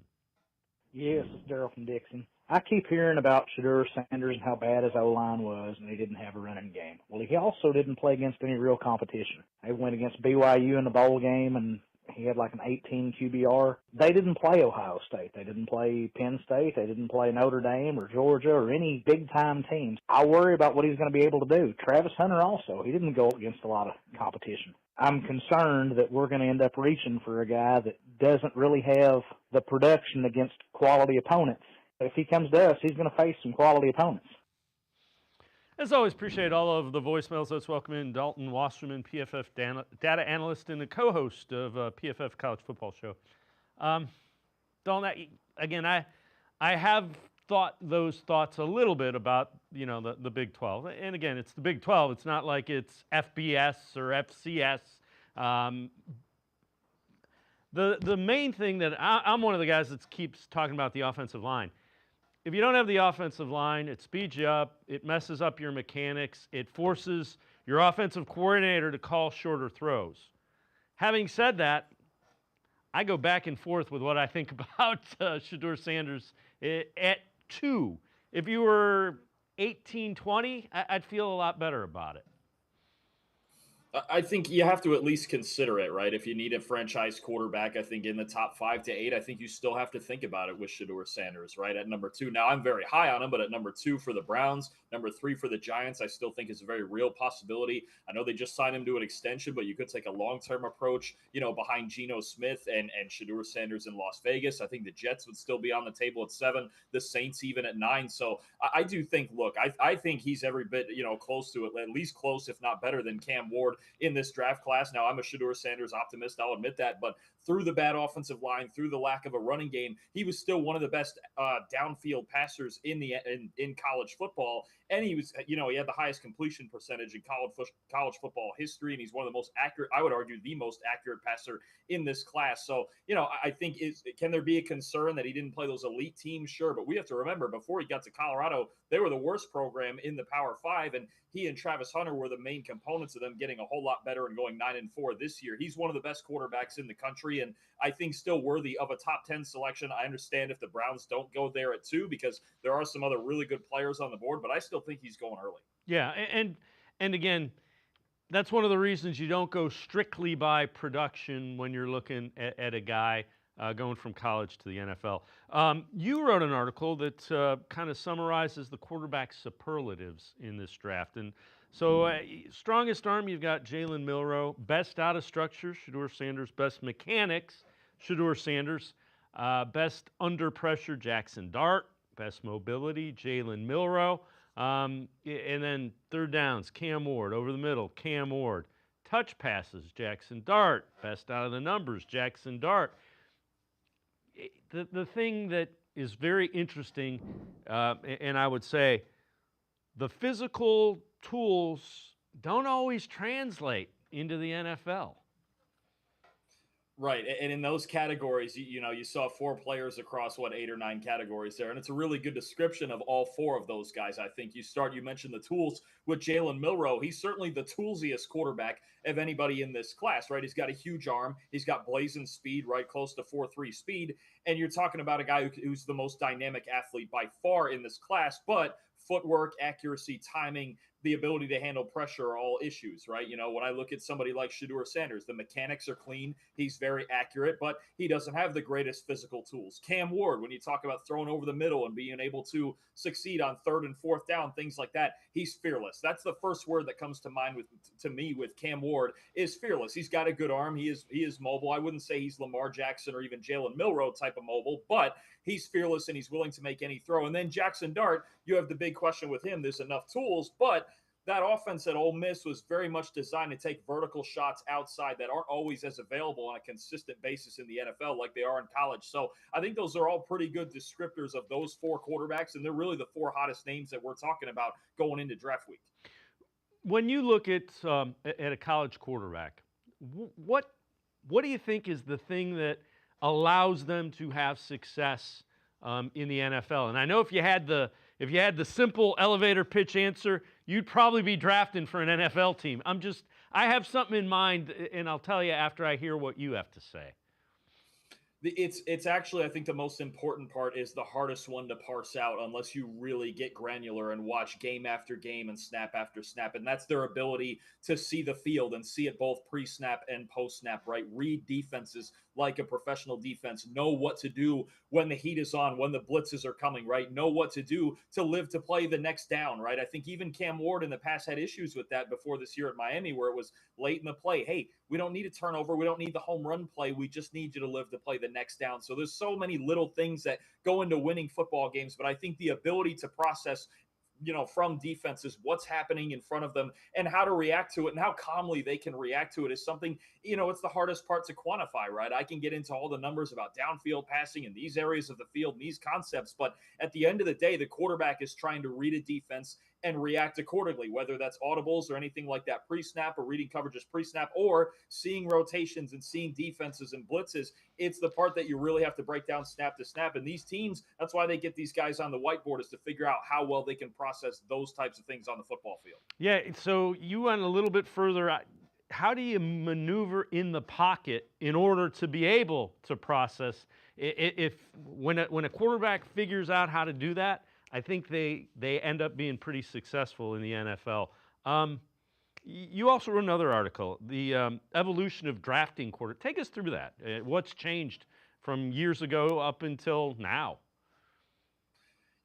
Yes, it's Daryl from Dixon. I keep hearing about Shedeur Sanders and how bad his O-line was, and he didn't have a running game. Well, he also didn't play against any real competition. They went against BYU in the bowl game, and he had like an 18 QBR. They didn't play Ohio State. They didn't play Penn State. They didn't play Notre Dame or Georgia or any big-time teams. I worry about what he's going to be able to do. Travis Hunter also, he didn't go against a lot of competition. I'm concerned that we're going to end up reaching for a guy that doesn't really have the production against quality opponents. If he comes to us, he's going to face some quality opponents. As always, appreciate all of the voicemails. Let's welcome in Dalton Wasserman, PFF data analyst and the co-host of PFF College Football Show. Dalton, again, I have thought those thoughts a little bit about, the Big 12. And again, it's the Big 12. It's not like it's FBS or FCS. The main thing that I'm one of the guys that keeps talking about the offensive line. If you don't have the offensive line, it speeds you up, it messes up your mechanics, it forces your offensive coordinator to call shorter throws. Having said that, I go back and forth with what I think about Shedeur Sanders at 2. If you were 18-20, I'd feel a lot better about it. I think you have to at least consider it, right? If you need a franchise quarterback, I think in the top 5 to 8, I think you still have to think about it with Shedeur Sanders, right? At number 2. Now, I'm very high on him, but at number 2 for the Browns, number 3 for the Giants, I still think is a very real possibility. I know they just signed him to an extension, but you could take a long-term approach, behind Geno Smith and Shedeur Sanders in Las Vegas. I think the Jets would still be on the table at 7, the Saints even at 9. So I do think, look, I think he's every bit, close to it, at least close, if not better than Cam Ward in this draft class. Now, I'm a Shedeur Sanders optimist, I'll admit that, but through the bad offensive line, through the lack of a running game, he was still one of the best downfield passers in college football, and he was, he had the highest completion percentage in college football history, and he's one of the most accurate, I would argue, the most accurate passer in this class. So, I think can there be a concern that he didn't play those elite teams? Sure, but we have to remember, before he got to Colorado, they were the worst program in the Power 5, and he and Travis Hunter were the main components of them getting a whole lot better and going 9-4 this year. He's one of the best quarterbacks in the country, and I think still worthy of a top 10 selection. I understand if the Browns don't go there at 2 because there are some other really good players on the board, but I still think he's going early. Yeah, and again, that's one of the reasons you don't go strictly by production when you're looking at a guy going from college to the NFL. You wrote an article that kind of summarizes the quarterback superlatives in this draft. And so strongest arm, you've got Jalen Milroe. Best out of structure, Shedeur Sanders. Best mechanics, Shedeur Sanders. Best under pressure, Jackson Dart. Best mobility, Jalen Milroe. And then third downs, Cam Ward. Over the middle, Cam Ward. Touch passes, Jackson Dart. Best out of the numbers, Jackson Dart. The thing that is very interesting, and I would say the physical tools don't always translate into the NFL. Right, and in those categories, you saw 4 players across 8 or 9 categories there, and it's a really good description of all 4 of those guys. I think you mentioned the tools with Jalen Milroe. He's certainly the toolsiest quarterback of anybody in this class, right? He's got a huge arm. He's got blazing speed, right, close to 4.3 speed, and you're talking about a guy who's the most dynamic athlete by far in this class, but footwork, accuracy, timing, the ability to handle pressure are all issues, right? When I look at somebody like Shedeur Sanders, the mechanics are clean. He's very accurate, but he doesn't have the greatest physical tools. Cam Ward, when you talk about throwing over the middle and being able to succeed on 3rd and 4th down, things like that, he's fearless. That's the first word that comes to mind to me with Cam Ward is fearless. He's got a good arm. He is mobile. I wouldn't say he's Lamar Jackson or even Jalen Milroe type of mobile, but he's fearless and he's willing to make any throw. And then Jackson Dart, you have the big question with him. There's enough tools, but that offense at Ole Miss was very much designed to take vertical shots outside that aren't always as available on a consistent basis in the NFL like they are in college. So I think those are all pretty good descriptors of those 4 quarterbacks, and they're really the 4 hottest names that we're talking about going into draft week. When you look at a college quarterback, what do you think is the thing that allows them to have success in the NFL? And I know if you had the simple elevator pitch answer, you'd probably be drafting for an NFL team. I have something in mind, and I'll tell you after I hear what you have to say. It's actually, I think the most important part is the hardest one to parse out unless you really get granular and watch game after game and snap after snap. And that's their ability to see the field and see it both pre-snap and post-snap, right? Read defenses like a professional defense, know what to do when the heat is on, when the blitzes are coming, right? Know what to do to live to play the next down, right? I think even Cam Ward in the past had issues with that before this year at Miami, where it was late in the play. Hey, we don't need a turnover. We don't need the home run play. We just need you to live to play the next down. So there's so many little things that go into winning football games, but I think the ability to process from defenses, what's happening in front of them and how to react to it and how calmly they can react to it is something, it's the hardest part to quantify, right? I can get into all the numbers about downfield passing in these areas of the field and these concepts, but at the end of the day, the quarterback is trying to read a defense and react accordingly, whether that's audibles or anything like that pre-snap or reading coverages pre-snap or seeing rotations and seeing defenses and blitzes. It's the part that you really have to break down snap to snap. And these teams, that's why they get these guys on the whiteboard, is to figure out how well they can process those types of things on the football field. Yeah, so you went a little bit further. How do you maneuver in the pocket in order to be able to process? When a quarterback figures out how to do that, I think they end up being pretty successful in the NFL. You also wrote another article, the evolution of drafting quarter. Take us through that. What's changed from years ago up until now?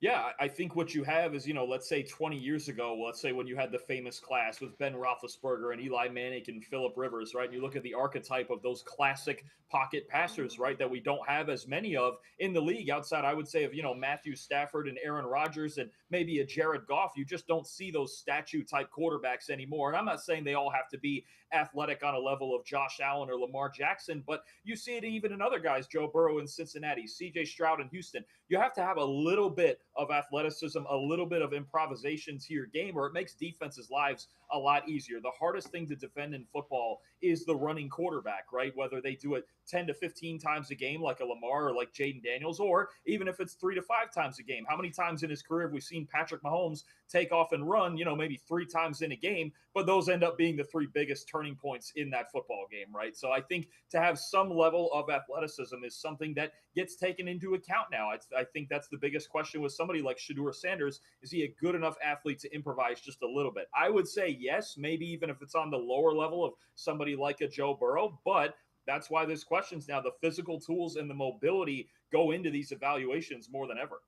Yeah, I think what you have is, let's say 20 years ago, let's say when you had the famous class with Ben Roethlisberger and Eli Manning and Phillip Rivers, right? And you look at the archetype of those classic pocket passers, right, that we don't have as many of in the league outside, I would say, of, Matthew Stafford and Aaron Rodgers and maybe a Jared Goff. You just don't see those statue-type quarterbacks anymore. And I'm not saying they all have to be athletic on a level of Josh Allen or Lamar Jackson, but you see it even in other guys, Joe Burrow in Cincinnati, C.J. Stroud in Houston. You have to have a little bit of athleticism, a little bit of improvisation to your game, or it makes defenses' lives a lot easier. The hardest thing to defend in football is the running quarterback, right? Whether they do it 10 to 15 times a game like a Lamar or like Jaden Daniels, or even if it's 3 to 5 times a game. How many times in his career have we seen Patrick Mahomes take off and run, maybe 3 times in a game, but those end up being the 3 biggest turning points in that football game, right? So I think to have some level of athleticism is something that gets taken into account now. I think that's the biggest question with somebody like Shedeur Sanders. Is he a good enough athlete to improvise just a little bit? I would say yes, maybe even if it's on the lower level of somebody like a Joe Burrow, but that's why there's questions now. The physical tools and the mobility go into these evaluations more than ever.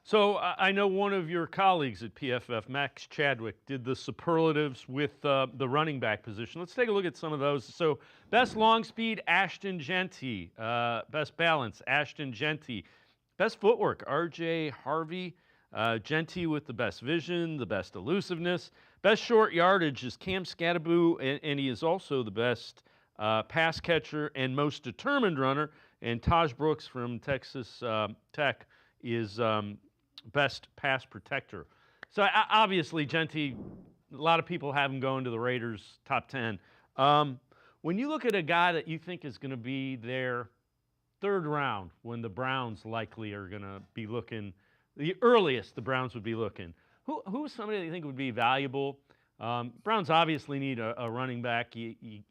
So I know one of your colleagues at PFF, Max Chadwick, did the superlatives with the running back position. Let's take a look at some of those. So best long speed, Ashton Genty. Best balance, Ashton Genty. Best footwork, RJ Harvey. Genty with the best vision, the best elusiveness. Best short yardage is Cam Scattaboo, and he is also the best pass catcher and most determined runner. And Taj Brooks from Texas Tech is best pass protector. So obviously, Genty, a lot of people have him going to the Raiders top 10. When you look at a guy that you think is going to be their third round, when the Browns likely are going to be looking, the earliest the Browns would be looking, who's somebody that you think would be valuable? Browns obviously need a running back. You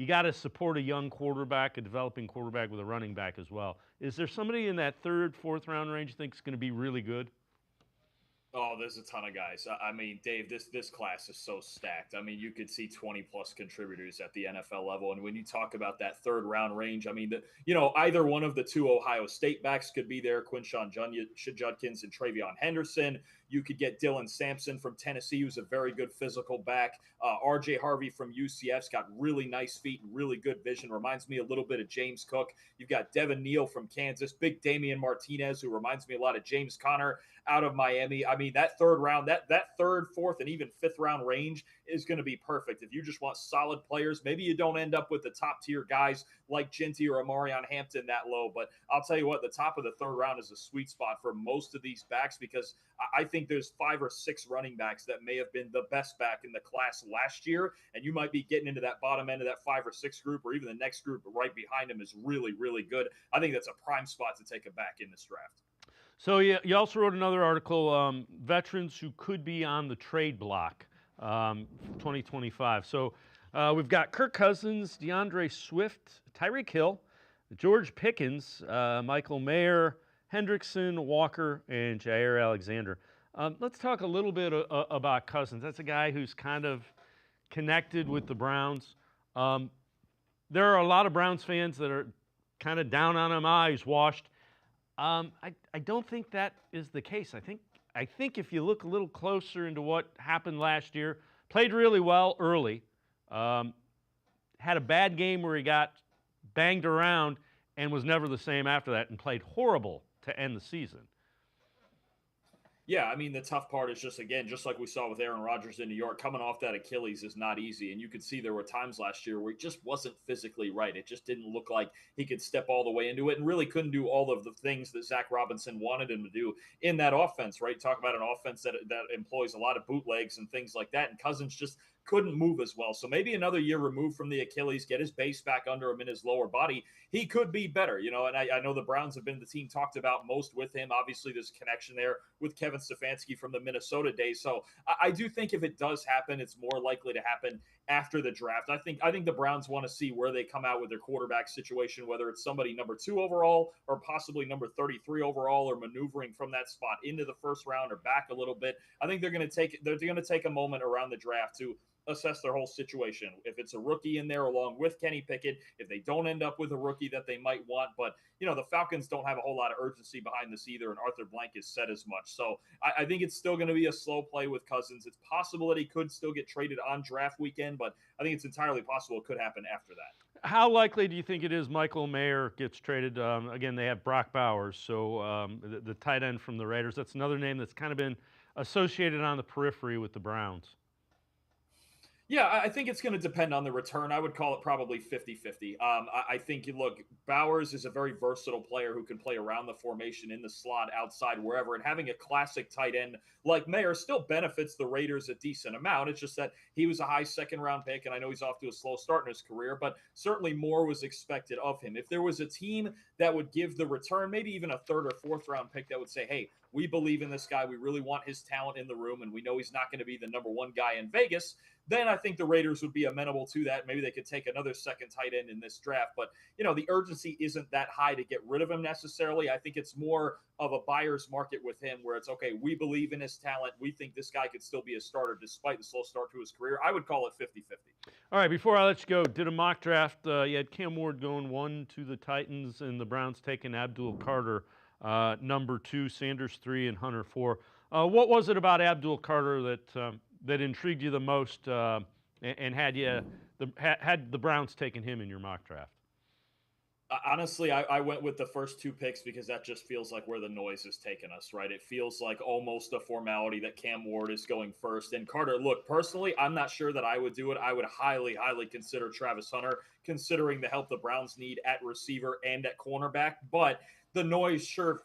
got to support a young quarterback, a developing quarterback with a running back as well. Is there somebody in that third, fourth round range you think is going to be really good? Oh, there's a ton of guys. I mean, Dave, this class is so stacked. I mean, you could see 20-plus contributors at the NFL level. And when you talk about that third-round range, I mean, either one of the 2 Ohio State backs could be there, Quinshon Judkins and Travion Henderson. You could get Dylan Sampson from Tennessee, who's a very good physical back. RJ Harvey from UCF's got really nice feet and really good vision. Reminds me a little bit of James Cook. You've got Devin Neal from Kansas, big Damian Martinez, who reminds me a lot of James Conner out of Miami. I mean, that third round, that third, fourth, and even fifth round range is going to be perfect. If you just want solid players, maybe you don't end up with the top tier guys like Genty or Amarion Hampton that low, but I'll tell you what, the top of the third round is a sweet spot for most of these backs, because I think there's 5 or 6 running backs that may have been the best back in the class last year, and you might be getting into that bottom end of that 5 or 6 group, or even the next group right behind them is really, really good. I think that's a prime spot to take a back in this draft. So you also wrote another article, veterans who could be on the trade block 2025. So We've got Kirk Cousins, DeAndre Swift, Tyreek Hill, George Pickens, Michael Mayer, Hendrickson, Walker, and Jair Alexander. Let's talk a little bit about Cousins. That's a guy who's kind of connected with the Browns. There are a lot of Browns fans that are kind of down on him. He's washed. I don't think that is the case. I think if you look a little closer into what happened last year, played really well early, had a bad game where he got banged around and was never the same after that and played horrible to end the season. Yeah, I mean, the tough part is just, again, just like we saw with Aaron Rodgers in New York, coming off that Achilles is not easy. And you could see there were times last year where he just wasn't physically right. It just didn't look like he could step all the way into it and really couldn't do all of the things that Zach Robinson wanted him to do in that offense, right? Talk about an offense that employs a lot of bootlegs and things like that. And Cousins just couldn't move as well. So maybe another year removed from the Achilles, get his base back under him in his lower body, he could be better, you know. And I know the Browns have been the team talked about most with him. Obviously, there's a connection there with Kevin Stefanski from the Minnesota days. So I do think if it does happen, it's more likely to happen after the draft. I think the Browns want to see where they come out with their quarterback situation, whether it's somebody number 2 overall or possibly number 33 overall, or maneuvering from that spot into the first round or back a little bit. I think they're going to take a moment around the draft to assess their whole situation. If it's a rookie in there along with Kenny Pickett, if they don't end up with a rookie that they might want, but you know, the Falcons don't have a whole lot of urgency behind this either, and Arthur Blank has said as much. So I think it's still going to be a slow play with Cousins. It's possible that he could still get traded on draft weekend, but I think it's entirely possible it could happen after that. How likely do you think it is Michael Mayer gets traded? Again, they have Brock Bowers, so the tight end from the Raiders. That's another name that's kind of been associated on the periphery with the Browns. Yeah, I think it's going to depend on the return. I would call it probably 50-50. I think, look, Bowers is a very versatile player who can play around the formation, in the slot, outside, wherever. And having a classic tight end like Mayer still benefits the Raiders a decent amount. It's just that he was a high second-round pick, and I know he's off to a slow start in his career, but certainly more was expected of him. If there was a team that would give the return, maybe even a third or fourth-round pick that would say, hey, we believe in this guy, we really want his talent in the room, and we know he's not going to be the number 1 guy in Vegas, then I think the Raiders would be amenable to that. Maybe they could take another second tight end in this draft. But, you know, the urgency isn't that high to get rid of him necessarily. I think it's more of a buyer's market with him where it's, okay, we believe in his talent. We think this guy could still be a starter despite the slow start to his career. I would call it 50-50. All right, before I let you go, did a mock draft. You had Cam Ward going 1 to the Titans, and the Browns taking Abdul Carter, number 2, Sanders 3, and Hunter 4. What was it about Abdul Carter that intrigued you the most, and had the Browns taken him in your mock draft? Honestly, I went with the first 2 picks because that just feels like where the noise has taken us, right? It feels like almost a formality that Cam Ward is going first. And Carter, look, personally, I'm not sure that I would do it. I would highly, highly consider Travis Hunter, considering the help the Browns need at receiver and at cornerback. But the noise sure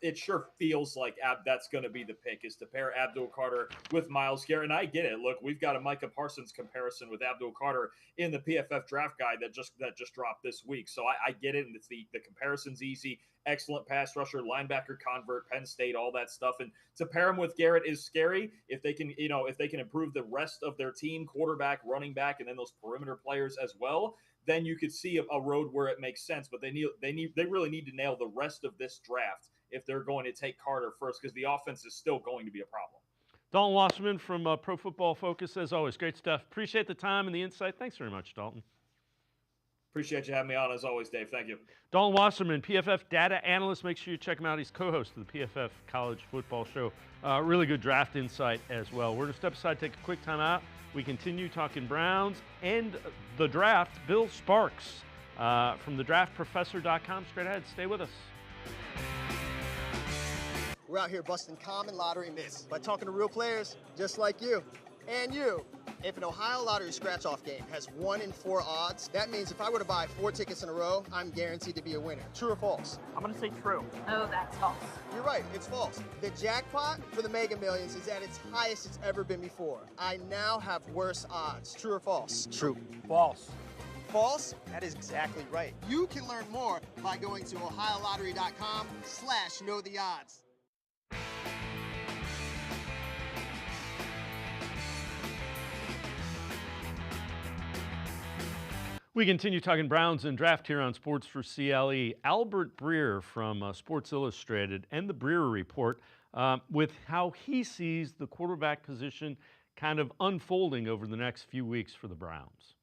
feels like that's going to be the pick, is to pair Abdul Carter with Myles Garrett. And I get it. Look, we've got a Micah Parsons comparison with Abdul Carter in the PFF draft guide that just dropped this week. So I get it, and it's the comparison's easy. Excellent pass rusher, linebacker convert, Penn State, all that stuff. And to pair him with Garrett is scary. If they can improve the rest of their team, quarterback, running back, and then those perimeter players as well, then you could see a road where it makes sense. But they really need to nail the rest of this draft if they're going to take Carter first, because the offense is still going to be a problem. Dalton Wasserman from Pro Football Focus, as always, great stuff. Appreciate the time and the insight. Thanks very much, Dalton. Appreciate you having me on as always, Dave. Thank you. Dalton Wasserman, PFF data analyst. Make sure you check him out. He's co-host of the PFF College Football Show. Really good draft insight as well. We're going to step aside, take a quick time out. We continue talking Browns and the draft. Bill Sparks from thedraftprofessor.com. Straight ahead. Stay with us. We're out here busting common lottery myths by talking to real players just like you and you. If an Ohio Lottery scratch-off game has 1 in 4 odds, that means if I were to buy 4 tickets in a row, I'm guaranteed to be a winner. True or false? I'm going to say true. Oh, that's false. You're right, it's false. The jackpot for the Mega Millions is at its highest it's ever been before. I now have worse odds. True or false? True. False. False? That is exactly right. You can learn more by going to ohiolottery.com/knowtheodds. We continue talking Browns and draft here on Sports for CLE. Albert Breer from Sports Illustrated and the Breer Report with how he sees the quarterback position kind of unfolding over the next few weeks for the Browns.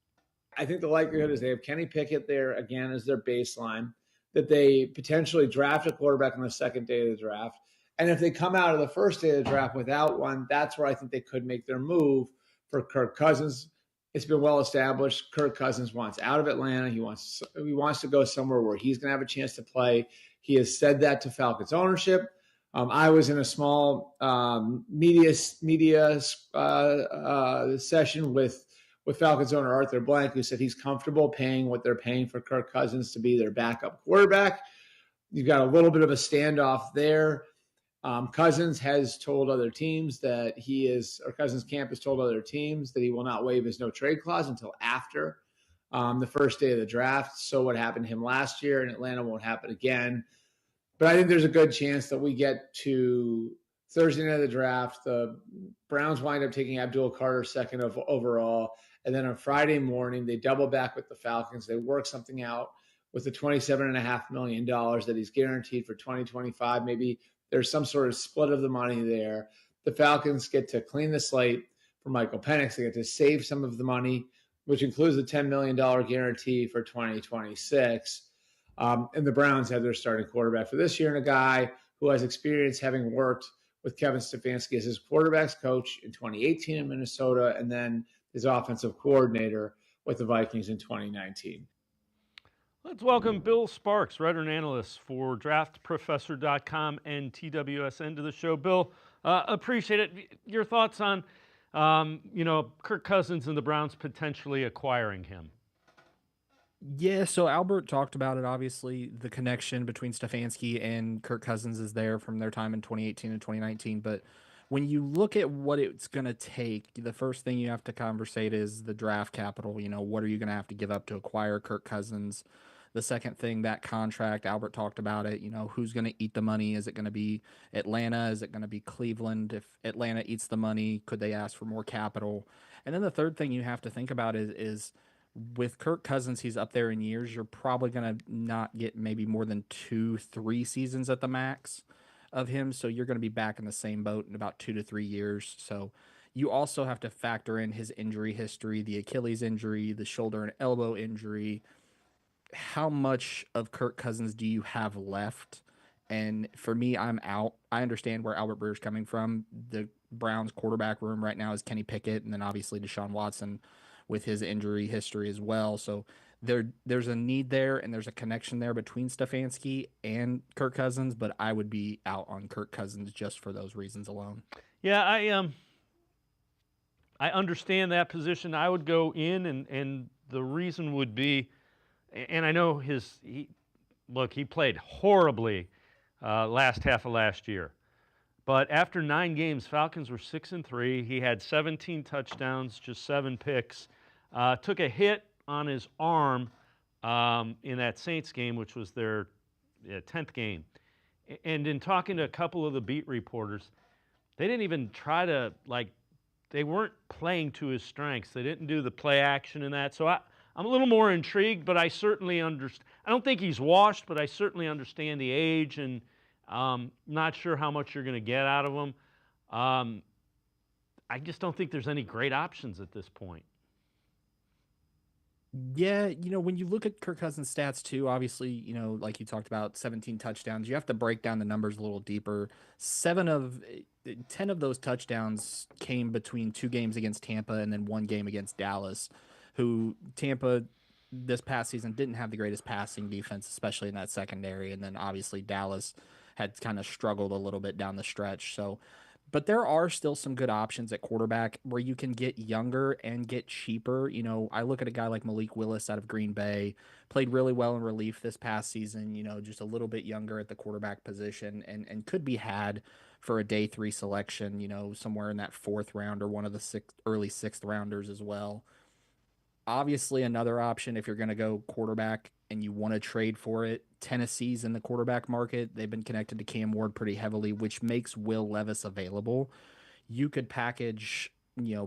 I think the likelihood is they have Kenny Pickett there again as their baseline, that they potentially draft a quarterback on the second day of the draft. And if they come out of the first day of the draft without one, that's where I think they could make their move for Kirk Cousins. It's been well established. Kirk Cousins wants out of Atlanta. He wants to go somewhere where he's going to have a chance to play. He has said that to Falcons ownership. I was in a small media session with Falcons owner Arthur Blank, who said he's comfortable paying what they're paying for Kirk Cousins to be their backup quarterback. You've got a little bit of a standoff there. Cousins has told other teams that Cousins camp has told other teams that he will not waive his no trade clause until after the first day of the draft. So what happened to him last year in Atlanta won't happen again. But I think there's a good chance that we get to Thursday night of the draft. The Browns wind up taking Abdul Carter second overall. And then on Friday morning, they double back with the Falcons. They work something out with the $27.5 million that he's guaranteed for 2025. Maybe there's some sort of split of the money there. The Falcons get to clean the slate for Michael Penix. They get to save some of the money, which includes the $10 million guarantee for 2026. And the Browns have their starting quarterback for this year and a guy who has experience having worked with Kevin Stefanski as his quarterback's coach in 2018 in Minnesota and then his offensive coordinator with the Vikings in 2019. Let's welcome Bill Sparks, writer and analyst for DraftProfessor.com and TWSN to the show. Bill, appreciate it. Your thoughts on, Kirk Cousins and the Browns potentially acquiring him? Yeah, so Albert talked about it. Obviously, the connection between Stefanski and Kirk Cousins is there from their time in 2018 and 2019. But when you look at what it's going to take, the first thing you have to conversate is the draft capital. What are you going to have to give up to acquire Kirk Cousins? The second thing, that contract, Albert talked about it. Who's going to eat the money? Is it going to be Atlanta? Is it going to be Cleveland? If Atlanta eats the money, could they ask for more capital? And then the third thing you have to think about is with Kirk Cousins, he's up there in years. You're probably going to not get maybe more than 2-3 seasons at the max of him. So you're going to be back in the same boat in about 2 to 3 years. So you also have to factor in his injury history, the Achilles injury, the shoulder and elbow injury. How much of Kirk Cousins do you have left? And for me, I'm out. I understand where Albert Breer's coming from. The Browns quarterback room right now is Kenny Pickett and then obviously Deshaun Watson with his injury history as well. So there's a need there and there's a connection there between Stefanski and Kirk Cousins, but I would be out on Kirk Cousins just for those reasons alone. Yeah, I understand that position. I would go in and the reason would be, and I know he played horribly last half of last year. But after 9 games, Falcons were 6-3. He had 17 touchdowns, just 7 picks. Took a hit on his arm in that Saints game, which was their 10th game. And in talking to a couple of the beat reporters, they didn't even try to, they weren't playing to his strengths. They didn't do the play action in that. So I'm a little more intrigued, but I certainly understand. I don't think he's washed, but I certainly understand the age and not sure how much you're going to get out of him. I just don't think there's any great options at this point. Yeah, when you look at Kirk Cousins' stats too, obviously, like you talked about, 17 touchdowns, you have to break down the numbers a little deeper. 10 of those touchdowns came between 2 games against Tampa and then 1 game against Dallas, who Tampa this past season didn't have the greatest passing defense, especially in that secondary. And then obviously Dallas had kind of struggled a little bit down the stretch. But there are still some good options at quarterback where you can get younger and get cheaper. I look at a guy like Malik Willis out of Green Bay, played really well in relief this past season, just a little bit younger at the quarterback position and could be had for a day 3 selection, somewhere in that 4th round or one of the early 6th rounders as well. Obviously, another option if you're going to go quarterback and you want to trade for it, Tennessee's in the quarterback market. They've been connected to Cam Ward pretty heavily, which makes Will Levis available. You could package,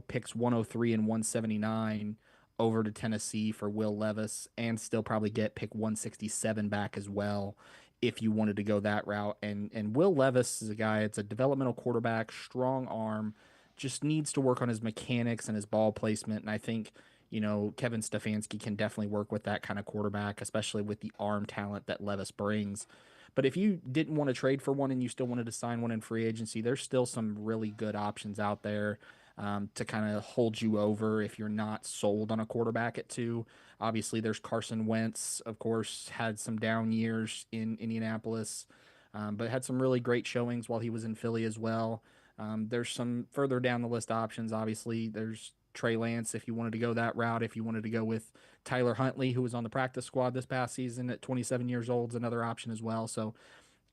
picks 103 and 179 over to Tennessee for Will Levis and still probably get pick 167 back as well if you wanted to go that route. And Will Levis is a guy, it's a developmental quarterback, strong arm, just needs to work on his mechanics and his ball placement. And I think, Kevin Stefanski can definitely work with that kind of quarterback, especially with the arm talent that Levis brings. But if you didn't want to trade for one and you still wanted to sign one in free agency, there's still some really good options out there to kind of hold you over if you're not sold on a quarterback at 2. Obviously, there's Carson Wentz, of course, had some down years in Indianapolis, but had some really great showings while he was in Philly as well. There's some further down the list options. Obviously, there's Trey Lance if you wanted to go that route. If you wanted to go with Tyler Huntley, who was on the practice squad this past season at 27 years old, is another option as well. So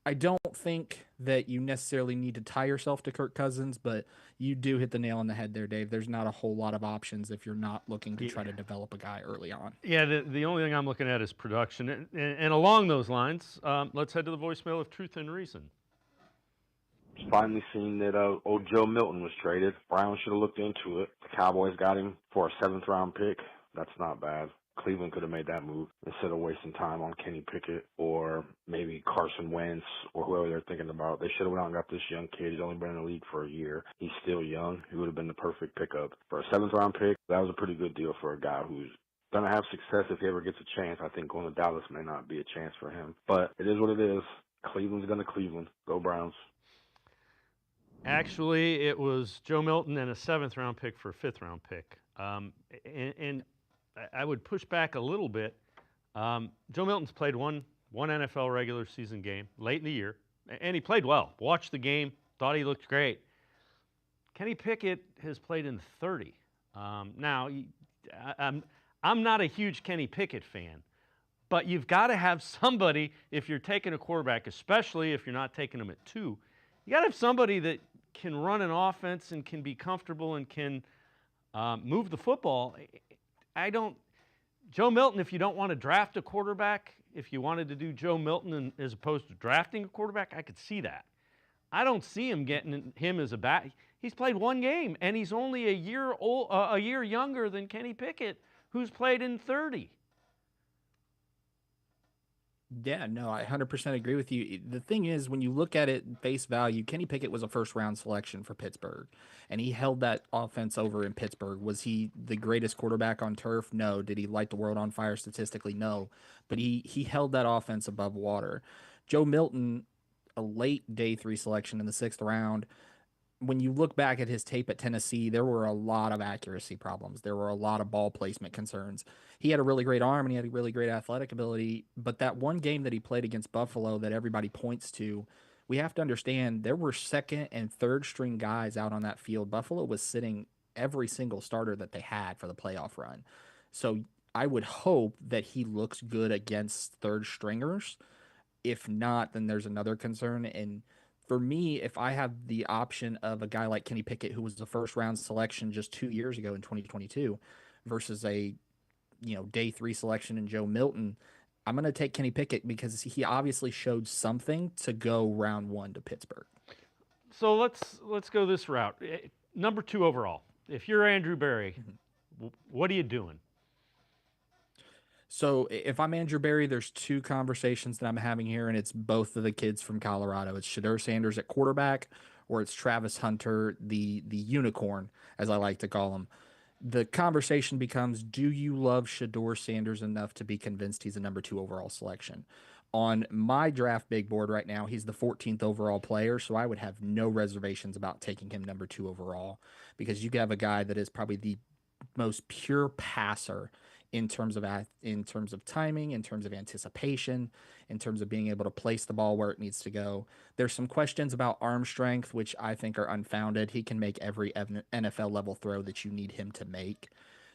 I don't think that you necessarily need to tie yourself to Kirk Cousins, but you do hit the nail on the head there, Dave. There's not a whole lot of options if you're not looking to try to develop a guy early on. Yeah, the only thing I'm looking at is production. And along those lines, let's head to the voicemail of Truth and Reason. Finally seen that old Joe Milton was traded. Browns should have looked into it. The Cowboys got him for a 7th-round pick. That's not bad. Cleveland could have made that move instead of wasting time on Kenny Pickett or maybe Carson Wentz or whoever they're thinking about. They should have went out and got this young kid. He's only been in the league for a year. He's still young. He would have been the perfect pickup. For a 7th-round pick, that was a pretty good deal for a guy who's going to have success if he ever gets a chance. I think going to Dallas may not be a chance for him. But it is what it is. Cleveland's going to Cleveland. Go Browns. Actually, it was Joe Milton and a 7th-round pick for a 5th-round pick. And I would push back a little bit. Joe Milton's played one NFL regular season game late in the year, and he played well. Watched the game, thought he looked great. Kenny Pickett has played in 30. Now, I'm not a huge Kenny Pickett fan, but you've got to have somebody, if you're taking a quarterback, especially if you're not taking him at 2, you got to have somebody that can run an offense and can be comfortable and can move the football. Joe Milton, if you don't want to draft a quarterback, if you wanted to do Joe Milton as opposed to drafting a quarterback, I could see that. I don't see him getting him as a back. He's played one game, and he's only a year younger than Kenny Pickett, who's played in 30. Yeah, no, I 100% agree with you. The thing is, when you look at it face value, Kenny Pickett was a 1st-round selection for Pittsburgh, and he held that offense over in Pittsburgh. Was he the greatest quarterback on turf? No. Did he light the world on fire statistically? No. But he held that offense above water. Joe Milton, a late day 3 selection in the 6th round. When you look back at his tape at Tennessee, there were a lot of accuracy problems. There were a lot of ball placement concerns. He had a really great arm and he had a really great athletic ability, but that one game that he played against Buffalo that everybody points to, we have to understand there were 2nd and 3rd string guys out on that field. Buffalo was sitting every single starter that they had for the playoff run. So I would hope that he looks good against 3rd stringers. If not, then there's another concern. And for me, if I have the option of a guy like Kenny Pickett, who was the 1st-round selection just 2 years ago in 2022, versus a day 3 selection in Joe Milton, I'm going to take Kenny Pickett because he obviously showed something to go round 1 to Pittsburgh. So let's go this route. Number 2 overall. If you're Andrew Berry, what are you doing? So if I'm Andrew Berry, there's 2 conversations that I'm having here, and it's both of the kids from Colorado. It's Shedeur Sanders at quarterback, or it's Travis Hunter, the unicorn, as I like to call him. The conversation becomes, do you love Shedeur Sanders enough to be convinced he's a number 2 overall selection? On my draft big board right now, he's the 14th overall player, so I would have no reservations about taking him number 2 overall, because you have a guy that is probably the most pure passer in terms of timing, in terms of anticipation, in terms of being able to place the ball where it needs to go. There's some questions about arm strength, which I think are unfounded. He can make every NFL level throw that you need him to make.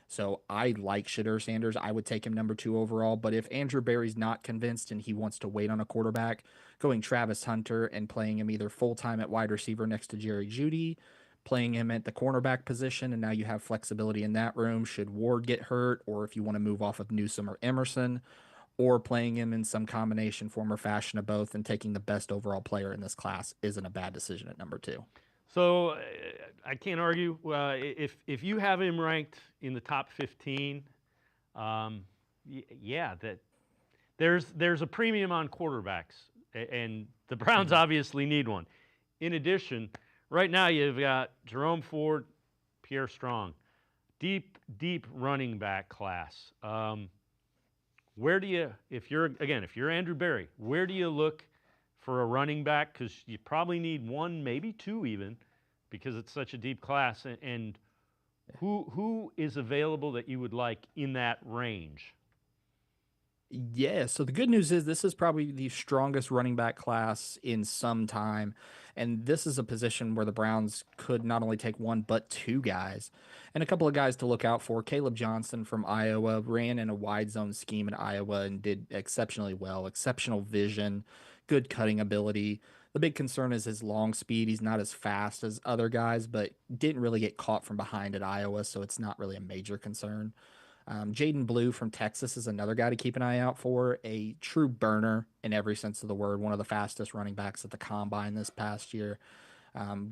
So I like Shedeur Sanders. I would take him number 2 overall. But if Andrew Berry's not convinced and he wants to wait on a quarterback, going Travis Hunter and playing him either full-time at wide receiver next to Jerry Jeudy, playing him at the cornerback position, and now you have flexibility in that room should Ward get hurt, or if you want to move off of Newsome or Emerson, or playing him in some combination, form, or fashion of both, and taking the best overall player in this class isn't a bad decision at number 2. So I can't argue. If you have him ranked in the top 15, yeah, that there's a premium on quarterbacks, and the Browns obviously need one. In addition, right now you've got Jerome Ford, Pierre Strong, deep running back class. Where do you, if you're Andrew Berry, where do you look for a running back? Because you probably need one, maybe two even, because it's such a deep class. And who is available that you would like in that range? Yeah, so the good news is this is probably the strongest running back class in some time. And this is a position where the Browns could not only take one, but two guys. And a couple of guys to look out for. Caleb Johnson from Iowa ran in a wide zone scheme in Iowa and did exceptionally well. Exceptional vision, good cutting ability. The big concern is his long speed. He's not as fast as other guys, but didn't really get caught from behind at Iowa, so it's not really a major concern. Jaden Blue from Texas is another guy to keep an eye out for. A true burner in every sense of the word. One of the fastest running backs at the combine this past year.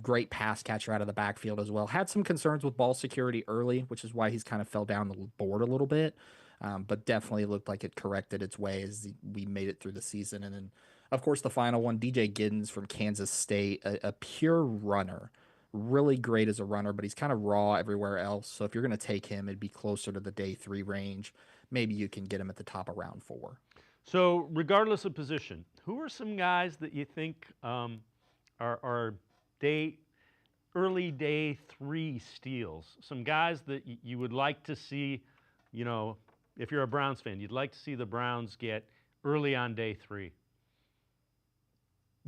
Great pass catcher out of the backfield as well. Had some concerns with ball security early, which is why he's kind of fell down the board a little bit. But definitely looked like it corrected its way as we made it through the season. And then, of course, the final one, DJ Giddens from Kansas State, a pure runner. Really great as a runner, but he's kind of raw everywhere else. So if you're going to take him, it'd be closer to the day 3 range. Maybe you can get him at the top of round 4. So regardless of position, who are some guys that you think are early day 3 steals? Some guys that you would like to see, if you're a Browns fan, you'd like to see the Browns get early on day 3.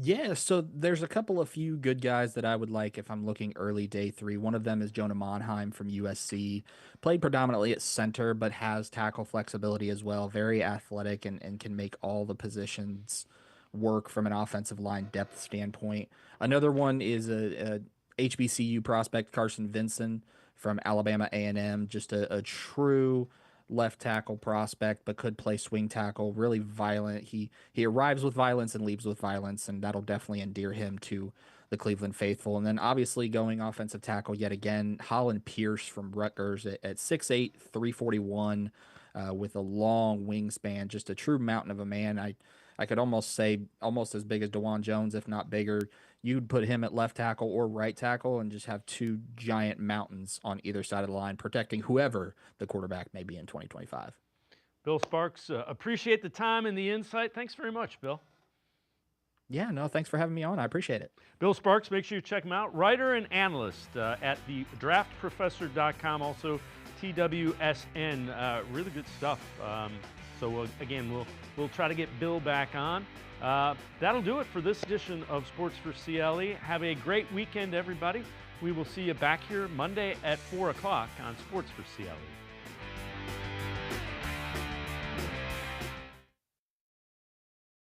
Yeah, so there's a couple of few good guys that I would like if I'm looking early day 3. One of them is Jonah Monheim from USC. Played predominantly at center, but has tackle flexibility as well. Very athletic and can make all the positions work from an offensive line depth standpoint. Another one is a HBCU prospect, Carson Vinson from Alabama A&M. Just a true left tackle prospect, but could play swing tackle. Really violent. He arrives with violence and leaves with violence, and that'll definitely endear him to the Cleveland faithful. And then obviously going offensive tackle yet again, Holland Pierce from Rutgers at 6'8", 341, with a long wingspan, just a true mountain of a man. I could almost say almost as big as DeJuan Jones, if not bigger. You'd put him at left tackle or right tackle and just have two giant mountains on either side of the line protecting whoever the quarterback may be in 2025. Bill Sparks, appreciate the time and the insight. Thanks very much, Bill. Yeah, no, thanks for having me on. I appreciate it. Bill Sparks, make sure you check him out. Writer and analyst at the draftprofessor.com, also TWSN. Really good stuff. So again, we'll try to get Bill back on. That'll do it for this edition of Sports for CLE. Have a great weekend, everybody. We will see you back here Monday at 4 o'clock on Sports for CLE.